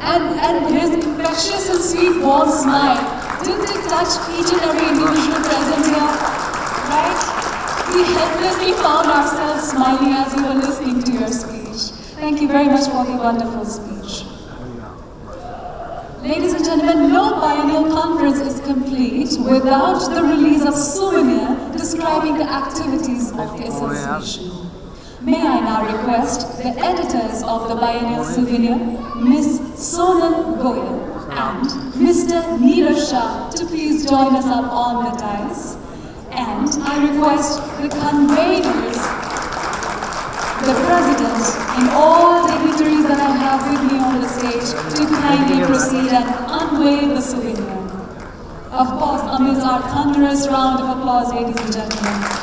and his infectious and sweet warm smile, didn't it touch each and every individual present here, right? We helplessly found ourselves smiling as we were listening to your speech. Thank you very much for the wonderful speech. Ladies and gentlemen, no biennial conference is complete without the release of souvenir describing the activities of the association. May I now request the editors of the biennial souvenir, Ms. Sonal Goyal and Mr. Neeraj Shah, to please join us up on the dais. And I request the conveners, the President, and all dignitaries that I have with me on the stage to kindly proceed and unveil the souvenir. Of course, amidst our thunderous round of applause, ladies and gentlemen.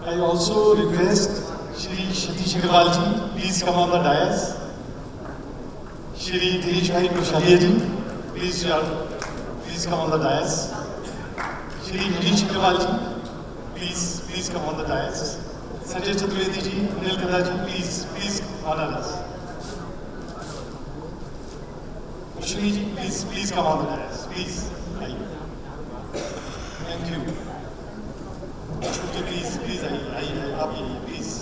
I also request Shri Satish Agarwal ji, please come on the dais. Shri Dhiresh Bhai Kushalia ji, please come on the dais. Shri Dhiresh Agarwal ji, please come on the dais. Sanjay Chaturvedi ji, Anil Kanda ji, please honor us. Kushni ji, please come on the dais, please. Thank you. Please, आइए, आप आइए, please.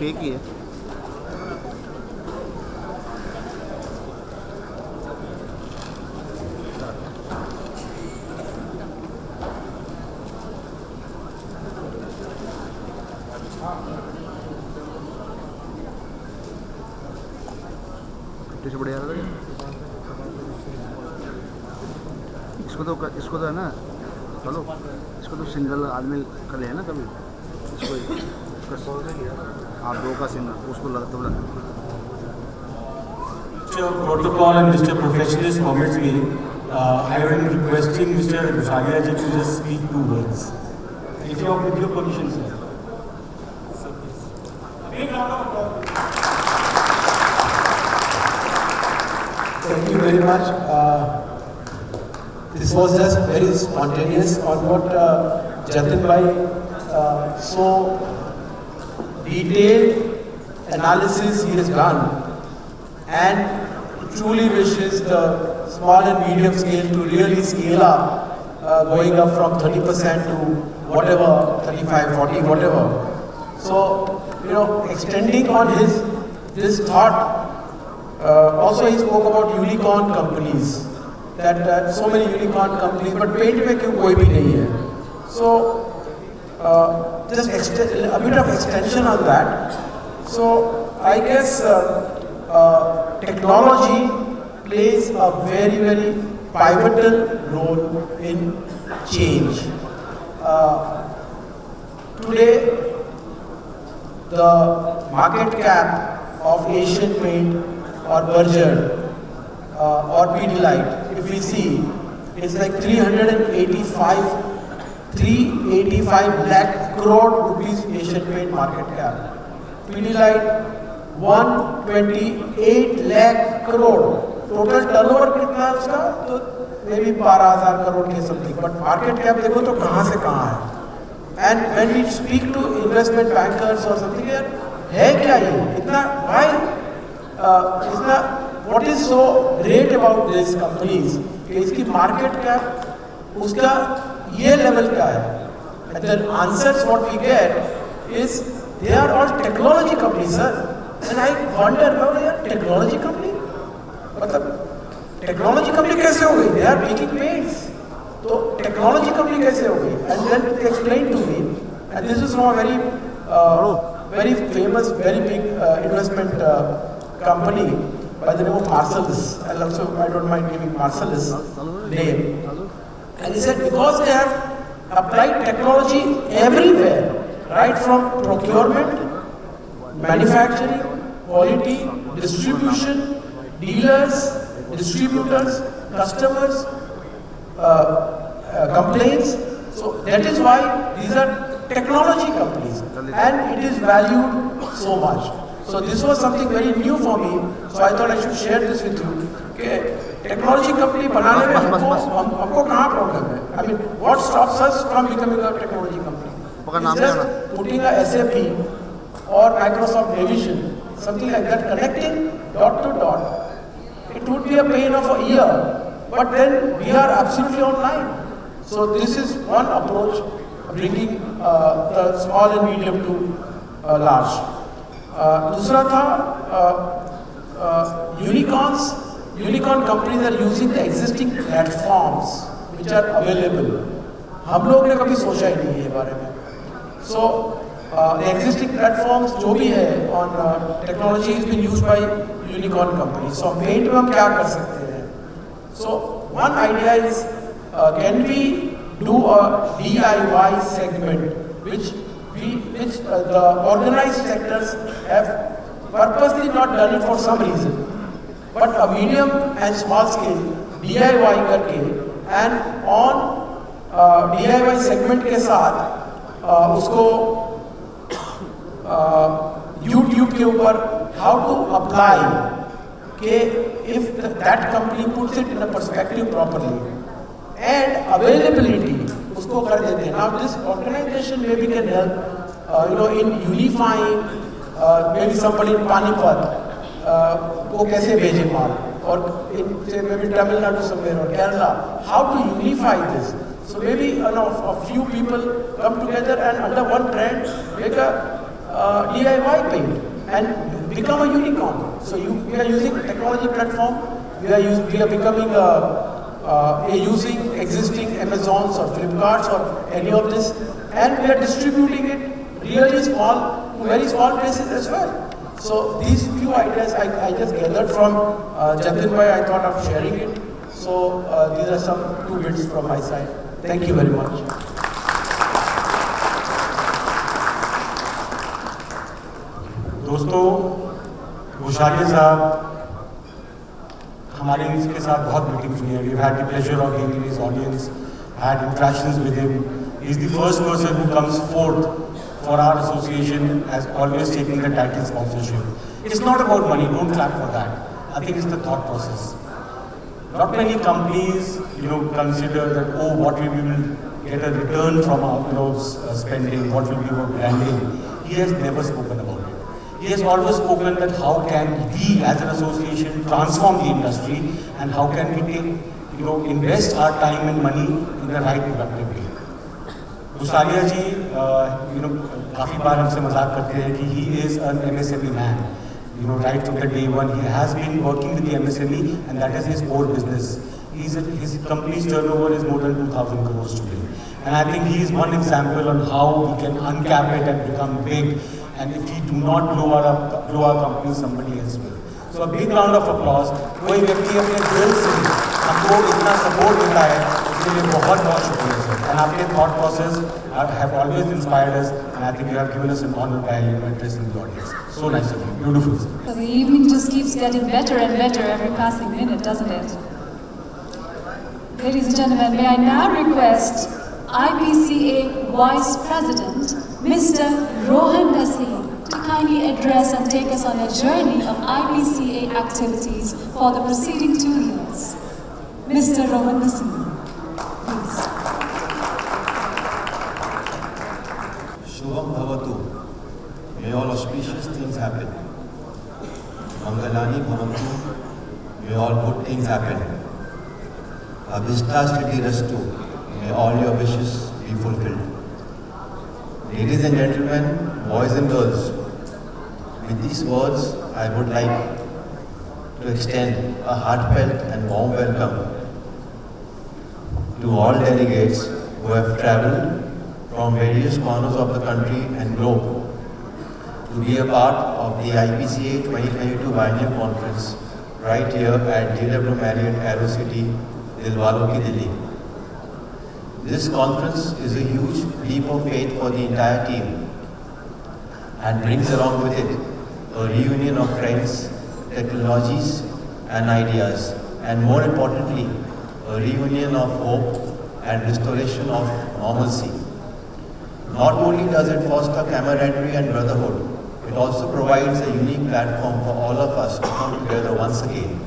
पे की है। से बढ़िया था इसको तो है ना, चलो इसको तो सिंगल आदमी कर लिया ना कभी, इसको आप दो का सिंगल उसको लगता है। Mr. Protocol and Mr. Professionalist permits me, I am requesting Mr. Bhagia ji to just speak 2 words. If you have with your permission, sir. Thank you very much. This was just very spontaneous on what Jatin Bhai so detailed analysis he has done, and truly wishes the small and medium scale to really scale up, going up from 30% to whatever, 35, 40, whatever. So, you know, extending on this thought, also he spoke about unicorn companies, that so many unicorn companies, but paint में क्यों कोई भी नहीं है. So, just a bit of extension on that. So, I guess technology plays a very, very pivotal role in change. Today, the market cap of Asian Paint or Berger or Pidilite, if we see, it's like 385 lakh crore rupees Asian Paint market cap. Pidilite 128 lakh crore. Total turnover कितना है उसका? तो maybe 12,000 crore के something. But market cap देखो तो कहाँ से कहाँ है? And when we speak to investment bankers or something, है क्या ये? इतना why? What is so great about these companies? कि इसकी market cap उसका ये level का है. And the answers what we get is they are all technology companies, sir. And I wonder, how they are technology company? मतलब technology company कैसे हो गई? दे आर मेकिंग पेंट्स, तो टेक्नोलॉजी कंपनी कैसे हो गई? And then they explain to me, and this is from very famous, very big investment company by the name of Marcellus. And also, I don't mind giving Marcellus name. And he said because they have applied technology everywhere, right from procurement, manufacturing, quality, distribution, dealers, distributors, customers, complaints. So that is why these are technology companies, and it is valued so much. So this was something very new for me. So I thought I should share this with you. Okay, technology company बनाने में हमको कहाँ problem है? I mean, what stops us from becoming a technology company? It's just putting a SAP or Microsoft Navision, something like that, connecting dot to dot. It would be a pain of a year, but then we are absolutely online. So this is one approach, bringing the small and medium to large. दूसरा था unicorn companies are using the existing platforms which are available. हम लोग ने कभी सोचा ही नहीं है ये बारे में. So the existing platforms जो भी है on technology has been used by unicorn companies. So paint में हम क्या कर सकते हैं? So one idea is can we do a DIY segment which the organized sectors have purposely not done it for some reason, but a medium and small scale DIY करके, and on DIY segment के साथ उसको YouTube के ऊपर how to apply के if that company puts it in a perspective properly and availability उसको कर देते हैं. Now this organization maybe can help in unifying maybe somebody in Panipat को कैसे भेजे माल, or in say maybe Tamil Nadu somewhere or Kerala, how to unify this. So maybe a few people come together and under one brand make a DIY paint and become a unicorn. So we are using technology platform, we are becoming using existing Amazons or Flipkarts or any of this, and we are distributing it really small to very small places as well. So these few ideas I just gathered from Jatin bhai. I thought of sharing it. So these are some 2 bits from my side. Thank you very much. दोस्तों, घोषाली साहब हमारे इसके साथ बहुत meetings हुई हैं. We've had the pleasure of being in his audience, had interactions with him. He's the first person who comes forth for our association as always taking the title sponsorship. It's not about money, don't clap for that. I think it's the thought process. Not many companies, consider that, what we will get a return from our, spending, what will be our branding. He has never spoken about it. He has always spoken that how can we as an association transform the industry and how can we take, invest our time and money in the right productive way. Gusalia ji, काफी बार हमसे मजाक करते हैं कि he is an MSME man. Right from the day one, he has been working with the MSME and that is his core business. His company's turnover is more than 2,000 crores today. And I think he is one example on how we can uncap it and become big. And if we do not grow our company, somebody else will. So a big round of applause. कोई व्यक्ति अपने दिल से हमको इतना support देता है, उसके लिए बहुत बहुत शुक्रिया सर. And आपके thought process have always inspired us, and I think you have given us an honor by addressing the audience. So nice of you, beautiful sir. So the evening just keeps getting better and better every passing minute, doesn't it? Ladies and gentlemen, may I now request IPCA Vice President, Mr. Rohan Naseem, to kindly address and take us on a journey of IPCA activities for the preceding 2 years. Mr. Rohan Naseem, please. Shubham Bhavatu. May all auspicious things happen. Mangalani Bhavantu. May all good things happen. Abhishta Siddhi Rastu. May all your wishes be fulfilled. Ladies and gentlemen, boys and girls, with these words, I would like to extend a heartfelt and warm welcome to all delegates who have travelled from various corners of the country and globe to be a part of the IPCA 2022 Biennial Conference right here at JW Marriott Aerocity, Dilwalo Ki Delhi. This conference is a huge leap of faith for the entire team and brings along with it a reunion of friends, technologies and ideas, and more importantly, a reunion of hope and restoration of normalcy. Not only does it foster camaraderie and brotherhood, it also provides a unique platform for all of us to come together once again.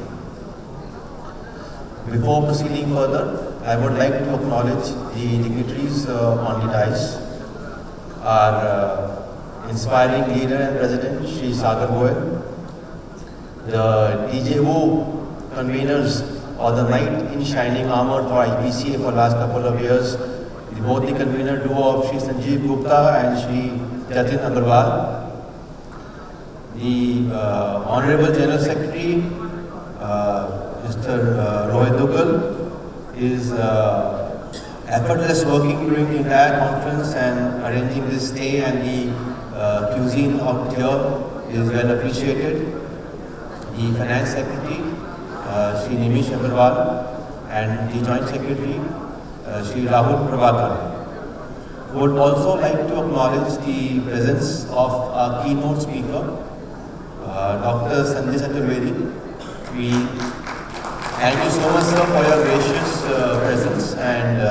Before proceeding further, I would like to acknowledge the dignitaries on the dais, our inspiring leader and president, Shri Sagar Goyal, the DJO conveners or the knight in shining armor for IPCA for last couple of years, both the convener duo of Shri Sanjeev Gupta and Shri Jatin Agarwal, the Honorable General Secretary, Mr. Rohit Dugal, is effortless working during the entire conference and arranging this stay, and the cuisine out here is well appreciated. The Finance Secretary, Shri Nimish Agarwal, and the Joint Secretary, Shri Rahul Prabhakar. Would also like to acknowledge the presence of our keynote speaker, Dr. Sanjay Chaturvedi. We thank you so much, sir, for your gracious presence, and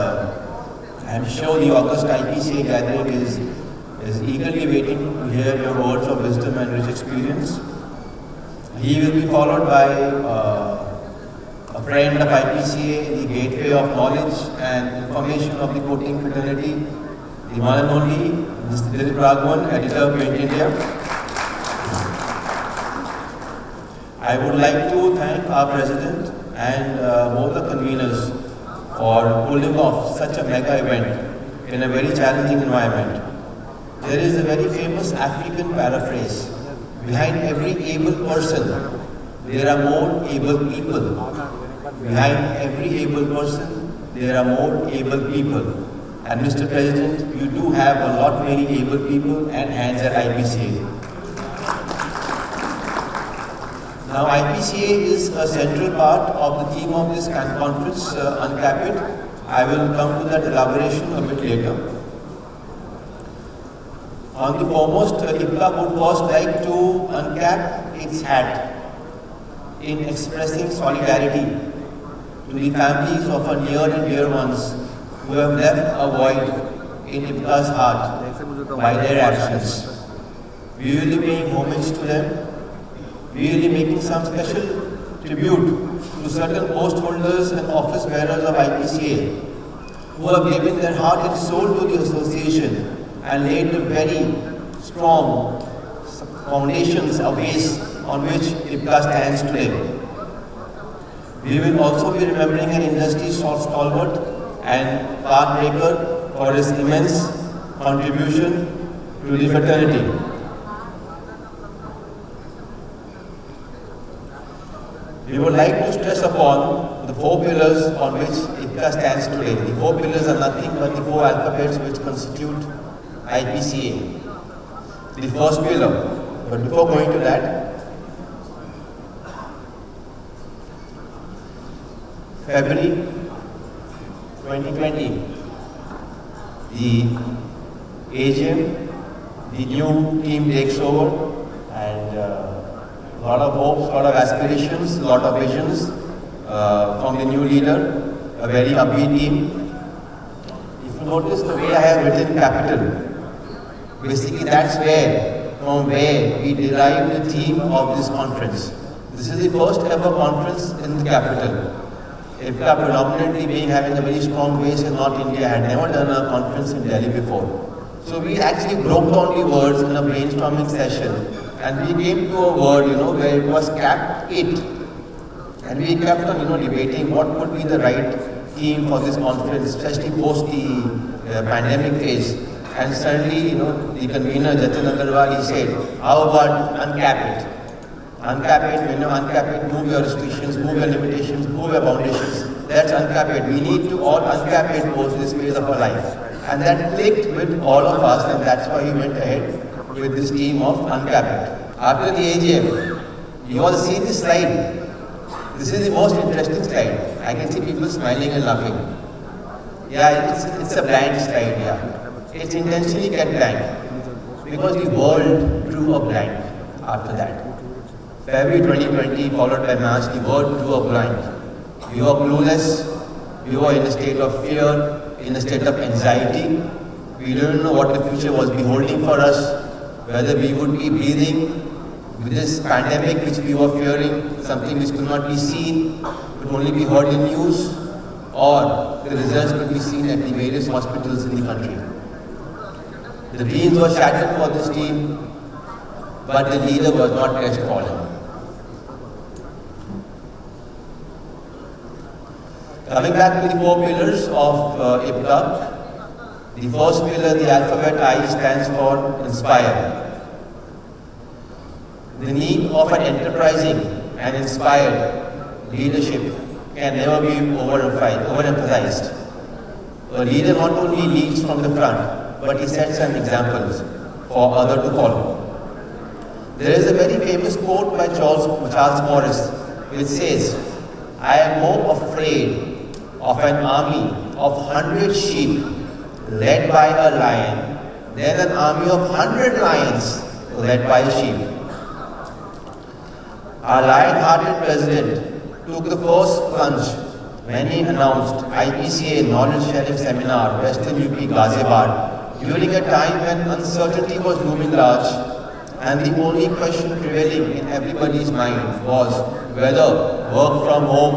I'm sure the August IPCA gathering is eagerly waiting to hear your words of wisdom and rich experience. He will be followed by a friend of IPCA, the gateway of knowledge and information of the coating fraternity, the one and only Mr. Dilip Raghavan, editor of Paint India. I would like to thank our president and both the conveners for pulling off such a mega event in a very challenging environment. There is a very famous African paraphrase: behind every able person, there are more able people. Behind every able person, there are more able people. And Mr. President, you do have a lot many able people and hands at IPCA. Now, IPCA is a central part of the theme of this conference, Uncap It. I will come to that elaboration a bit later. On the foremost, Ipca would first like to uncap its hat in expressing solidarity to the families of our near and dear ones who have left a void in Ipca's heart by their actions. We will be paying homage to them. We will be making some special tribute to certain post holders and office bearers of IPCA who have given their heart and soul to the association and laid a very strong foundations, a base on which Ipca stands today. We will also be remembering an industry stalwart and path breaker for his immense contribution to the fraternity. We would like to stress upon the 4 pillars on which Ipca stands today. The 4 pillars are nothing but the 4 alphabets which constitute IPCA. The first pillar, but before going to that, February 2020, the AGM, the new team takes over, and a lot of hopes, a lot of aspirations, a lot of visions from the new leader, a very upbeat team. If you notice the way I have written capital, basically that's from where we derived the theme of this conference. This is the first ever conference in the capital. Ipca predominantly having a very strong base in North India, had never done a conference in Delhi before. So we actually broke down the words in a brainstorming session, and we came to a word, where it was capped it. And we kept on, debating what would be the right theme for this conference, especially post the pandemic phase. And suddenly, the convener, Jatin Agarwal, he said, how about uncap it? Uncapped, when you uncap it, move your restrictions, move your limitations, move your foundations. That's uncap. We need to all uncap it post this phase of our life. And that clicked with all of us, and that's why we went ahead with this team of uncap. After the AGM, you all see this slide. This is the most interesting slide. I can see people smiling and laughing. Yeah, it's a blank slide, yeah. It's intentionally kept blank because the world drew a blank after that. February 2020 followed by March, the world drew a blank. We were clueless, we were in a state of fear, in a state of anxiety. We didn't know what the future was beholding for us, whether we would be breathing with this pandemic which we were fearing, something which could not be seen, could only be heard in news, or the results could be seen at the various hospitals in the country. The dreams were shattered for this team, but the leader was not crestfallen. Coming back to the 4 pillars of Ipca, the first pillar, the alphabet I, stands for inspire. The need of an enterprising and inspired leadership can never be overemphasized. A leader not only leads from the front, but he sets an example for others to follow. There is a very famous quote by Charles Morris which says, "I am more afraid of an army of 100 sheep led by a lion than an army of 100 lions led by a sheep." Our lion-hearted president took the first plunge when he announced IPCA Knowledge Sharing Seminar, Western UP, Ghaziabad, during a time when uncertainty was looming large and the only question prevailing in everybody's mind was whether work from home,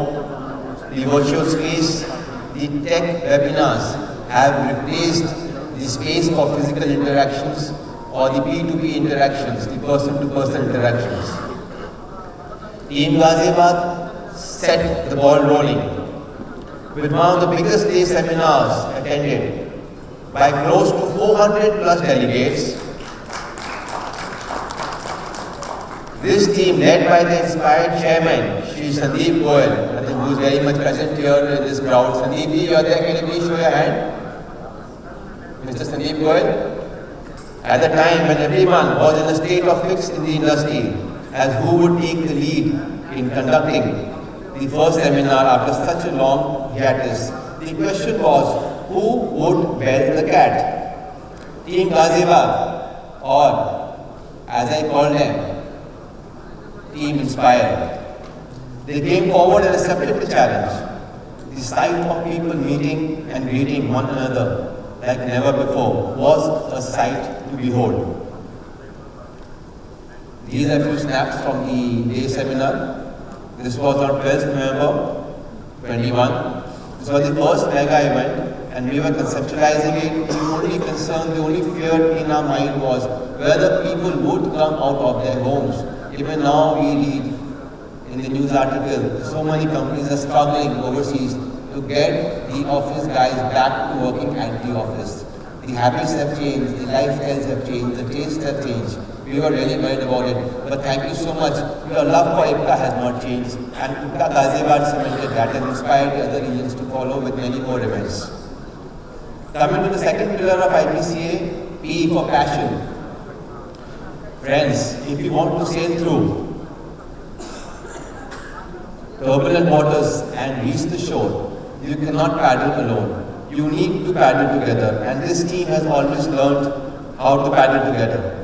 the virtual space, the tech webinars have replaced the space for physical interactions or the P2P interactions, the person-to-person interactions. Team Ghaziabad set the ball rolling with one of the biggest day seminars attended by close to 400 plus delegates. This team, led by the inspired chairman, Shri Sandeep Goyal, I think who is very much present here in this crowd. Sandeep ji, you are there, can you please show your hand? Mr. Sandeep Goyal. At the time when everyone was in a state of fix in the industry as who would take the lead in conducting the first seminar after such a long hiatus, the question was, who would bell the cat? Team Ghaziabad, or as I call them, Team Inspire. They came forward and accepted the challenge. The sight of people meeting and greeting one another like never before was a sight to behold. These are a few snaps from the day seminar. This was on 12th November 21. This was the first mega event and we were conceptualizing it. The only concern, the only fear in our mind was whether people would come out of their homes. Even now we read in the news article, so many companies are struggling overseas to get the office guys back to working at the office. The habits have changed, the lifestyles have changed, the tastes have changed. We were really worried about it. But thank you so much. Your love for Ipca has not changed. And Ipca Ghaziabad cemented that and inspired the other regions to follow with many more events. Coming to the second pillar of IPCA, P for passion. Friends, if you want to sail through turbulent waters and reach the shore, you cannot paddle alone. You need to paddle together. And this team has always learned how to paddle together.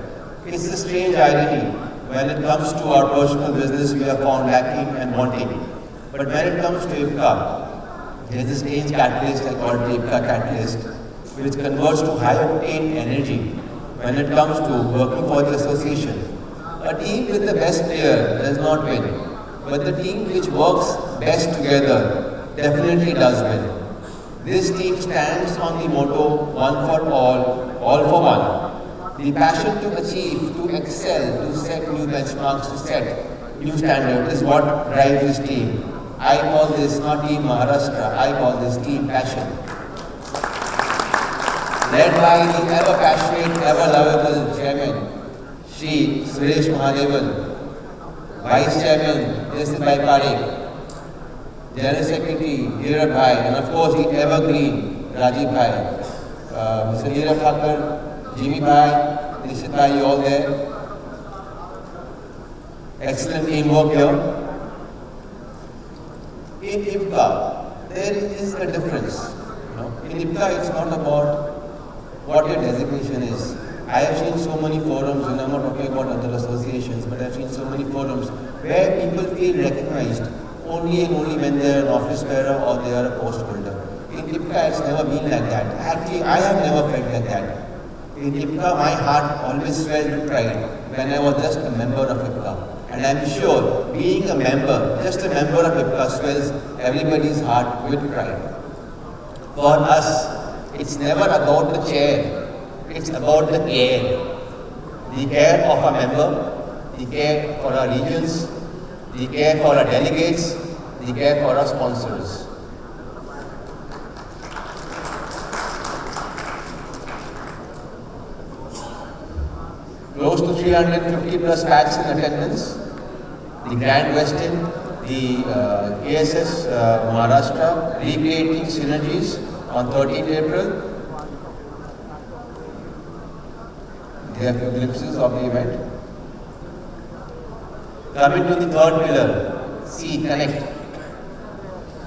It's a strange irony. When it comes to our personal business, we are found lacking and wanting. But when it comes to Ipca, there is a strange catalyst, I call it the Ipca catalyst, which converts to high-octane energy when it comes to working for the association. A team with the best player does not win, but the team which works best together definitely does win. This team stands on the motto, one for all for one. The passion to achieve, to excel, to set new benchmarks, to set new standards is what drives this team. I call this not Team Maharashtra, I call this Team Passion. Led by the ever passionate, ever lovable chairman, Shri Suresh Mahadevan. Vice Chairman, Mr. Bhai Parekh, General Secretary, Dheeraj Bhai, and of course the evergreen, Rajiv Bhai, Mr. Neeraj Thakur, Jimmy Bhai, Nishit Bhai, you all there. Excellent teamwork here. In Ipca, there is a difference. In Ipca, it's not about what your designation is. I have seen so many forums, and I'm not talking about other associations, but I've seen so many forums where people feel recognized only and only when they are an office bearer or they are a post holder. In Ipca, it's never been like that. Actually, I have never felt like that. In Ipca, my heart always swelled with pride when I was just a member of Ipca. And I'm sure being a member, just a member of Ipca swells everybody's heart with pride. For us, it's never about the chair, it's about the care. The care of our member, the care for our regions, the care for our delegates, the care for our sponsors. Close to 350 plus packs in attendance. The Grand Western, the ASS Maharashtra, recreating synergies on 13th April. There are a few glimpses of the event. Coming to the third pillar, C, Connect.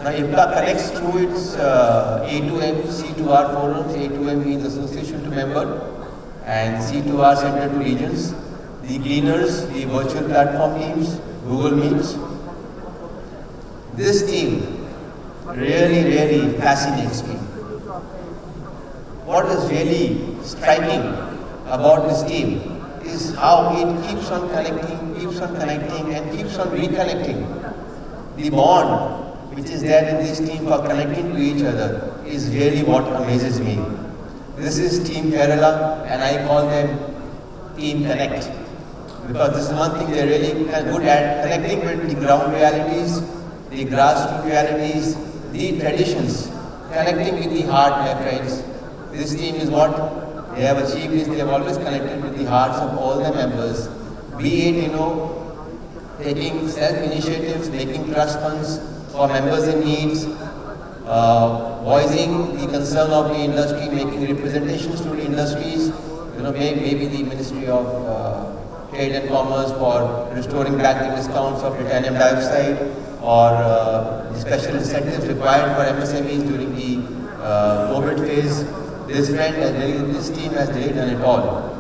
Now, Ipca connects through its A2M, C2R forums. A2M means Association to Member, and C2R Center to Regions. The Gleaners, the virtual platform teams, Google Meets. This team really fascinates me. What is really striking about this team is how it keeps on connecting and keeps on reconnecting. The bond which is there in this team for connecting to each other is really what amazes me. This is Team Kerala, and I call them Team Connect, because this is one thing they're really good at, connecting with the ground realities, the grassroots realities, the traditions, connecting with the heart, my friends. This team is what they have achieved is they have always connected with the hearts of all the members, be it, taking self-initiatives, making trust funds for members in needs, voicing the concern of the industry, making representations to the industries, maybe the Ministry of Trade and Commerce for restoring back the discounts of titanium dioxide, or the special incentives required for MSMEs during the COVID phase. This team has really done it all.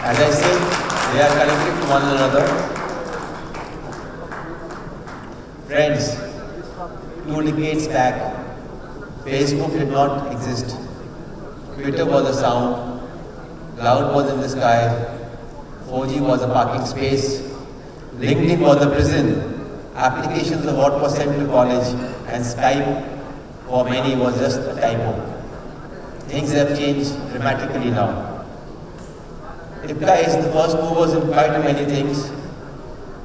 As I said, they are connected to one another. Friends, 2 decades back, Facebook did not exist. Twitter was a sound, cloud was in the sky, 4G was a parking space, LinkedIn was a prison, applications of what was sent to college, and Skype for many was just a typo. Things have changed dramatically now. Ipca is the first movers in quite many things.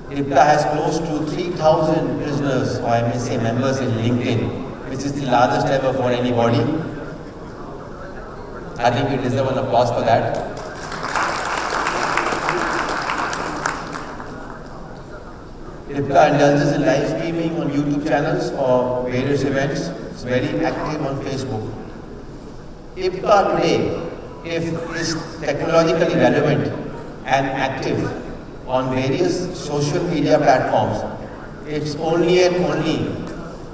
Ipca has close to 3,000 prisoners, or I may say members in LinkedIn, which is the largest ever for anybody. I think we deserve an applause for that. Ipca indulges in live streaming on YouTube channels for various events. It's very active on Facebook. Ipca today, if is technologically relevant and active on various social media platforms, it's only and only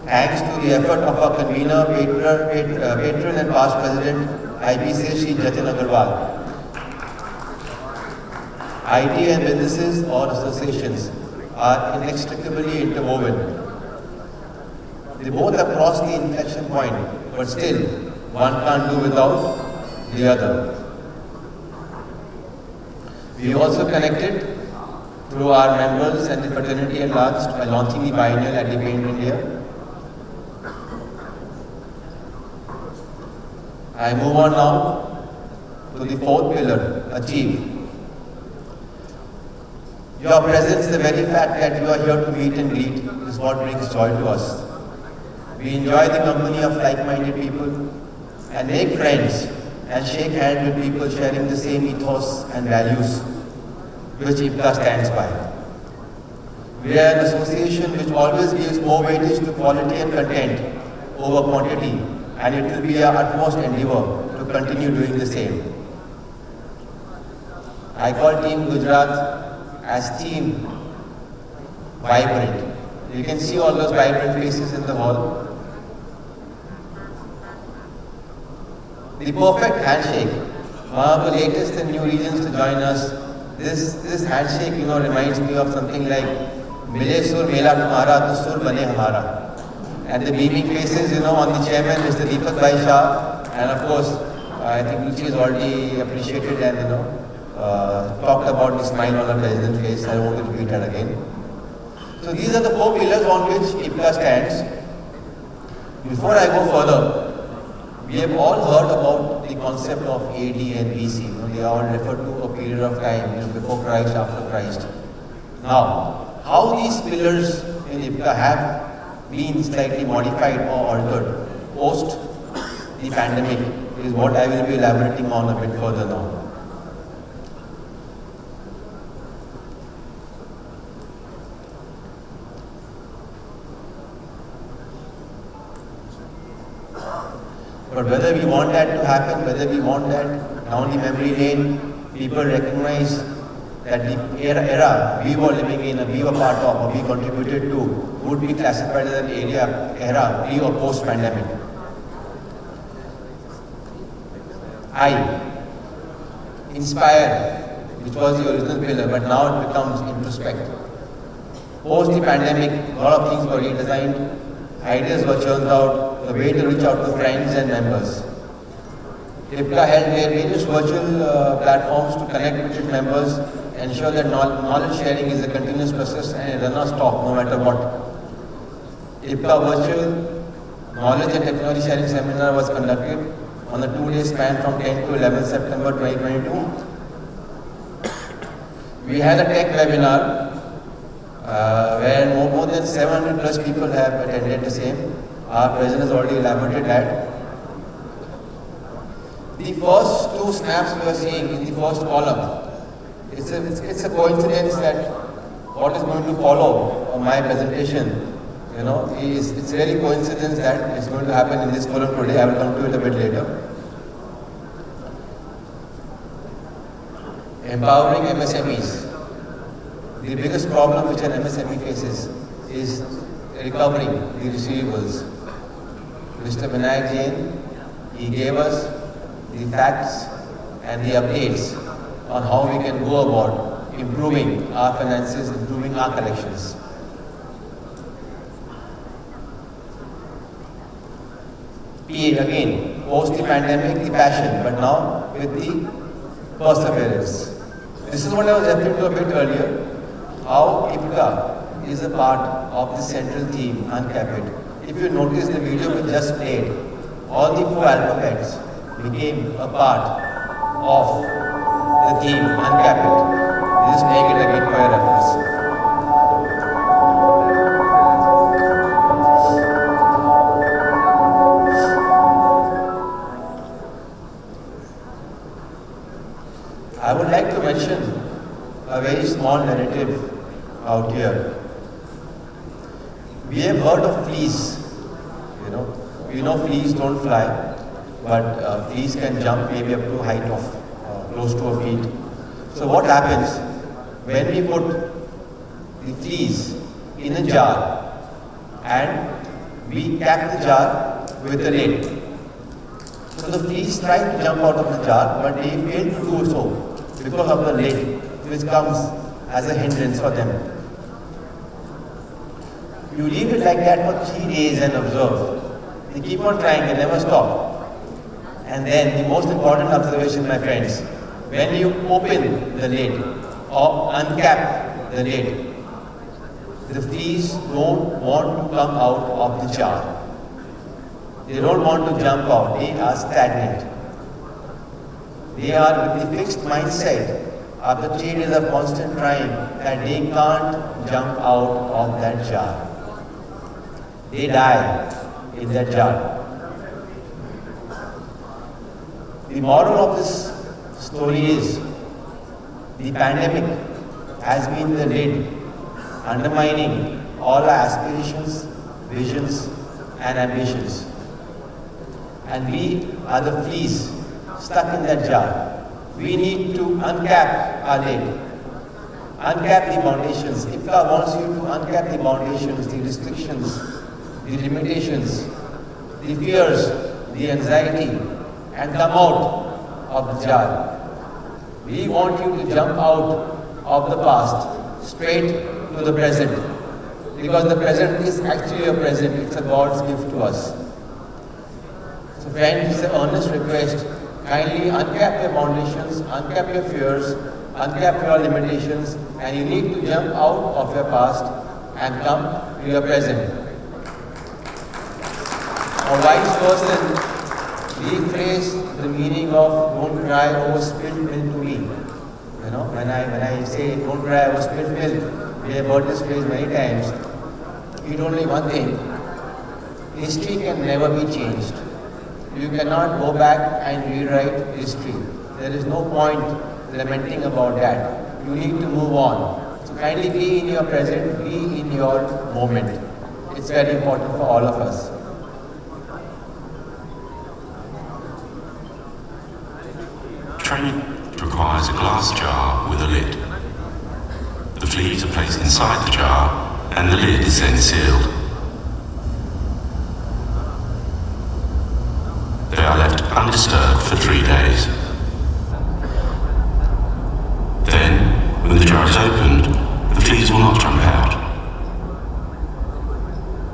thanks to the effort of our convener, patron and past president, IPC Shri Jatin Agarwal. IT and businesses or associations are inextricably interwoven. They both have crossed the inflection point, but still, one can't do without the other. We also connected through our members and the fraternity at large by launching the Biennial at the Paint India. I move on now to the fourth pillar, achieve. Your presence, the very fact that you are here to meet and greet, is what brings joy to us. We enjoy the company of like-minded people and make friends and shake hands with people sharing the same ethos and values. which Ipca stands by. We are an association which always gives more weightage to quality and content over quantity, and it will be our utmost endeavor to continue doing the same. I call Team Gujarat as Team Vibrant. You can see all those vibrant faces in the hall. The perfect handshake, one of the latest and new regions to join us. This handshake, reminds me of something like Mile sur mela tumhara to sur bane hamara. And the beaming faces, on the chairman, Mr. Deepak Bhai Shah, and of course, I think Ruchi has already appreciated and talked about the smile on her president's face. I won't repeat that again. So these are the 4 pillars on which Ipca stands. Before I go further, we have all heard about the concept of AD and BC. They are all referred to a period of time, before Christ, after Christ. Now, how these pillars in Ipca have been slightly modified or altered post the pandemic is what I will be elaborating on a bit further now. But whether we want that to happen, whether we want that down the memory lane, people recognize that the era we were living in, we were part of, or we contributed to, would be classified as an era pre or post pandemic. I, inspire, which was the original pillar, but now it becomes introspect. Post the pandemic, a lot of things were redesigned, ideas were churned out, the way to reach out to friends and members. Ipca held various virtual platforms to connect with its members, ensure that knowledge sharing is a continuous process and it does not stop no matter what. Ipca virtual knowledge and technology sharing seminar was conducted on a 2-day span from 10 to 11 September 2022. We had a tech webinar where more than 700 plus people have attended the same. Our president has already elaborated that. The first 2 snaps we are seeing in the first column, it's a coincidence that what is going to follow my presentation, it's really coincidence that it's going to happen in this forum today. I will come to it a bit later. Empowering MSMEs. The biggest problem which an MSME faces is recovering the receivables. Mr. Vinayak Jain, he gave us the facts and the updates on how we can go about improving our finances, improving our collections. PA again, post the pandemic, the passion, but now with the perseverance. This is what I was referring to a bit earlier, how Ipca is a part of the central theme, Uncap It. If you notice the video we just played, all the 4 alphabets became a part of the theme, Uncap It. Just make it again for your reference. I would like to mention a very small narrative out here. We have heard of fleas. We know fleas don't fly, but fleas can jump maybe up to a height of close to a feet. So what happens when we put the fleas in a jar and we cap the jar with a lid? So the fleas try to jump out of the jar, but they fail to do so because of the lid, which comes as a hindrance for them. You leave it like that for 3 days and observe. They keep on trying, they never stop. And then the most important observation, my friends, when you open the lid or uncap the lid, the fleas don't want to come out of the jar. They don't want to jump out, they are stagnant. They are with the fixed mindset after 3 days of constant trying that they can't jump out of that jar. They die in that jar. The moral of this story is the pandemic has been the lid undermining all our aspirations, visions and ambitions. And we are the fleas stuck in that jar. We need to uncap our lid, uncap the foundations. Ipca wants you to uncap the foundations, the restrictions, the limitations, the fears, the anxiety, and come out of the jar. We want you to jump out of the past, straight to the present. Because the present is actually a present, it's a God's gift to us. So friends, it's an earnest request, kindly uncap your foundations, uncap your fears, uncap your limitations, and you need to jump out of your past and come to your present. A wise person rephrase the meaning of don't cry over spilled milk to me. You know, when I say don't cry over spilled milk, we have heard this phrase many times. It only one thing. History can never be changed. You cannot go back and rewrite history. There is no point lamenting about that. You need to move on. So kindly be in your present, be in your moment. It's very important for all of us. Training requires a glass jar with a lid. The fleas are placed inside the jar and the lid is then sealed. They are left undisturbed for 3 days. Then, when the jar is opened, the fleas will not jump out.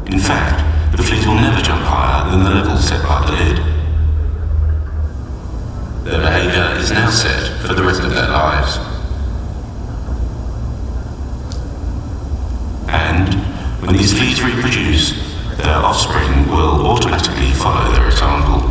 In fact, the fleas will never jump higher than the level set by the lid. Their behaviour is now set for the rest of their lives. And when these fleas reproduce, their offspring will automatically follow their example.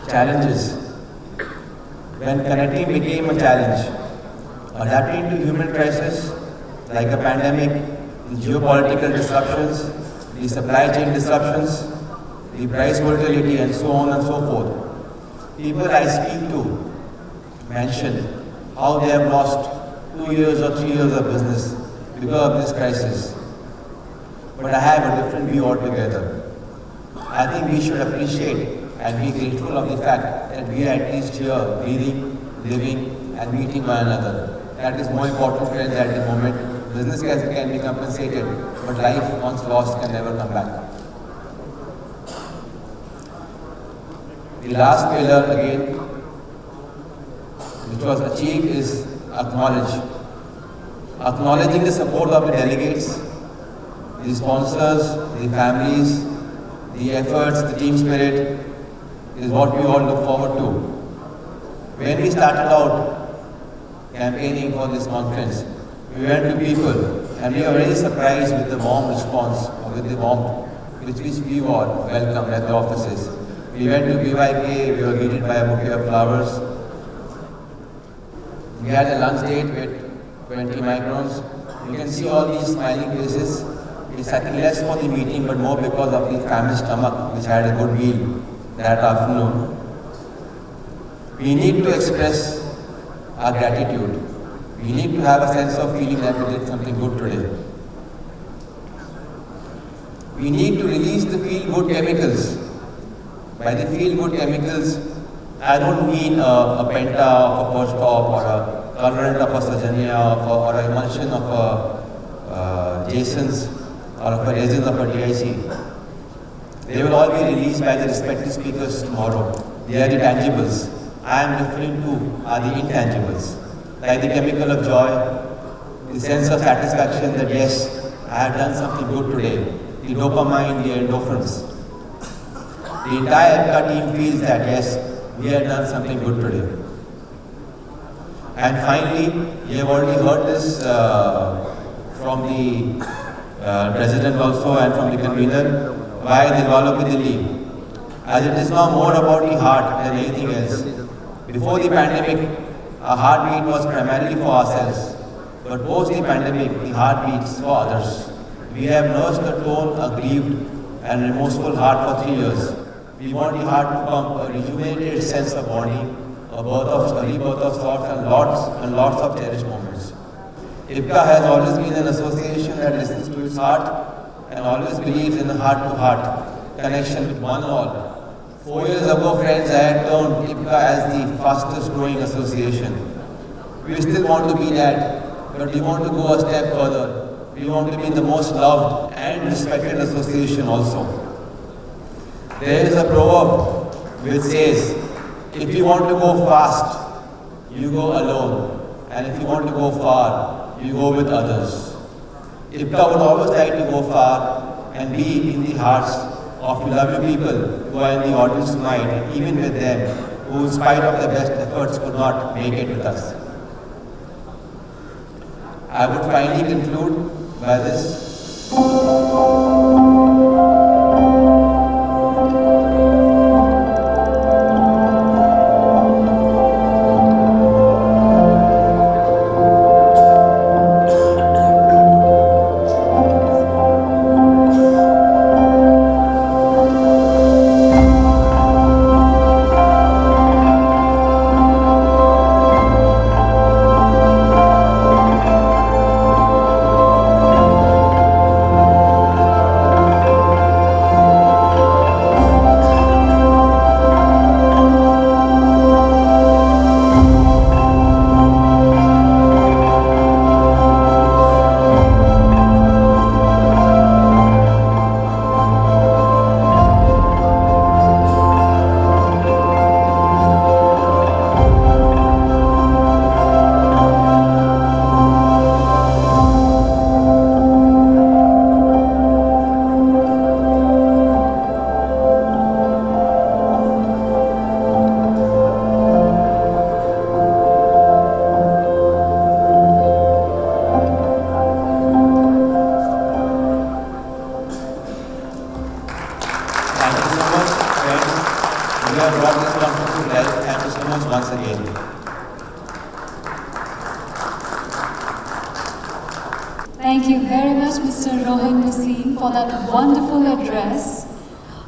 Challenges. When connecting became a challenge, adapting to human crisis like a pandemic, the geopolitical disruptions, the supply chain disruptions, the price volatility and so on and so forth. People I speak to mention how they have lost 2 years or 3 years of business because of this crisis. But I have a different view altogether. I think we should appreciate and be grateful of the fact that we are at least here, breathing, living and meeting one another. That is more important, friends, at the moment. Business can be compensated, but life once lost can never come back. The last pillar again, which was achieved, is acknowledge. Acknowledging the support of the delegates, the sponsors, the families, the efforts, the team spirit, is what we all look forward to. When we started out campaigning for this conference, we went to people and we were very surprised with the warm response, or with the warmth with which we were welcomed at the offices. We went to BYK, we were greeted by a bouquet of flowers. We had a lunch date with 20 microns. You can see all these smiling faces. It's actually less for the meeting, but more because of the famished stomach, which had a good meal that afternoon. We need to express our gratitude. We need to have a sense of feeling that we did something good today. We need to release the feel-good chemicals. By the feel-good chemicals, I don't mean a penta of a Perch Top or a colorant of a Sajanya or an emulsion of a Jason's or of a resins of a DIC. They will all be released by the respective speakers tomorrow. They are the tangibles. I am referring to are the intangibles, like the chemical of joy, the sense of satisfaction that yes, I have done something good today, the dopamine, the endorphins. The entire Ipca team feels that yes, we have done something good today. And finally, you have already heard this from the president also and from the convener, why the Wallopi Delhi. As it is now more about the heart than anything else. Before the pandemic, our heartbeat was primarily for ourselves. but post the pandemic, the heart beats for others. We have nursed the torn, aggrieved, and remorseful heart for 3 years. We want the heart to pump a rejuvenated sense of bonding, a rebirth of thoughts, and lots of cherished moments. Ipca has always been an association that listens to its heart and always believes in a heart-to-heart connection with one and all. 4 years ago, friends, I had termed Ipca as the fastest growing association. We still want to be that, but we want to go a step further. We want to be the most loved and respected association also. There is a proverb which says, if you want to go fast, you go alone. And if you want to go far, you go with others. Ipca would always like to go far and be in the hearts of lovely people who are in the audience tonight, even with them, who in spite of their best efforts could not make it with us. I would finally conclude by this. Thank you very much, Mr. Rohan Naseem, for that wonderful address.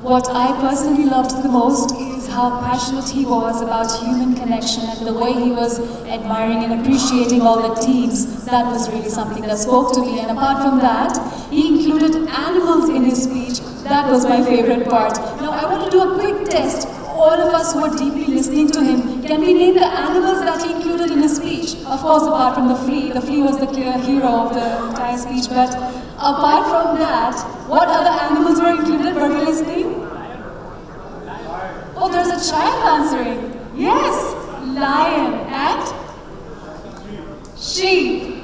What I personally loved the most is how passionate he was about human connection and the way he was admiring and appreciating all the teams. That was really something that spoke to me. And apart from that, he included animals in his speech. That was my favorite part. Now I want to do a quick test. All of us who are deeply listening to him, can we name the animals that he included in his speech? Of course, apart from the flea. The flea was the clear hero of the entire speech. But apart from that, what other animals were included? Were we listening? Oh, there's a child answering. Yes, lion and sheep.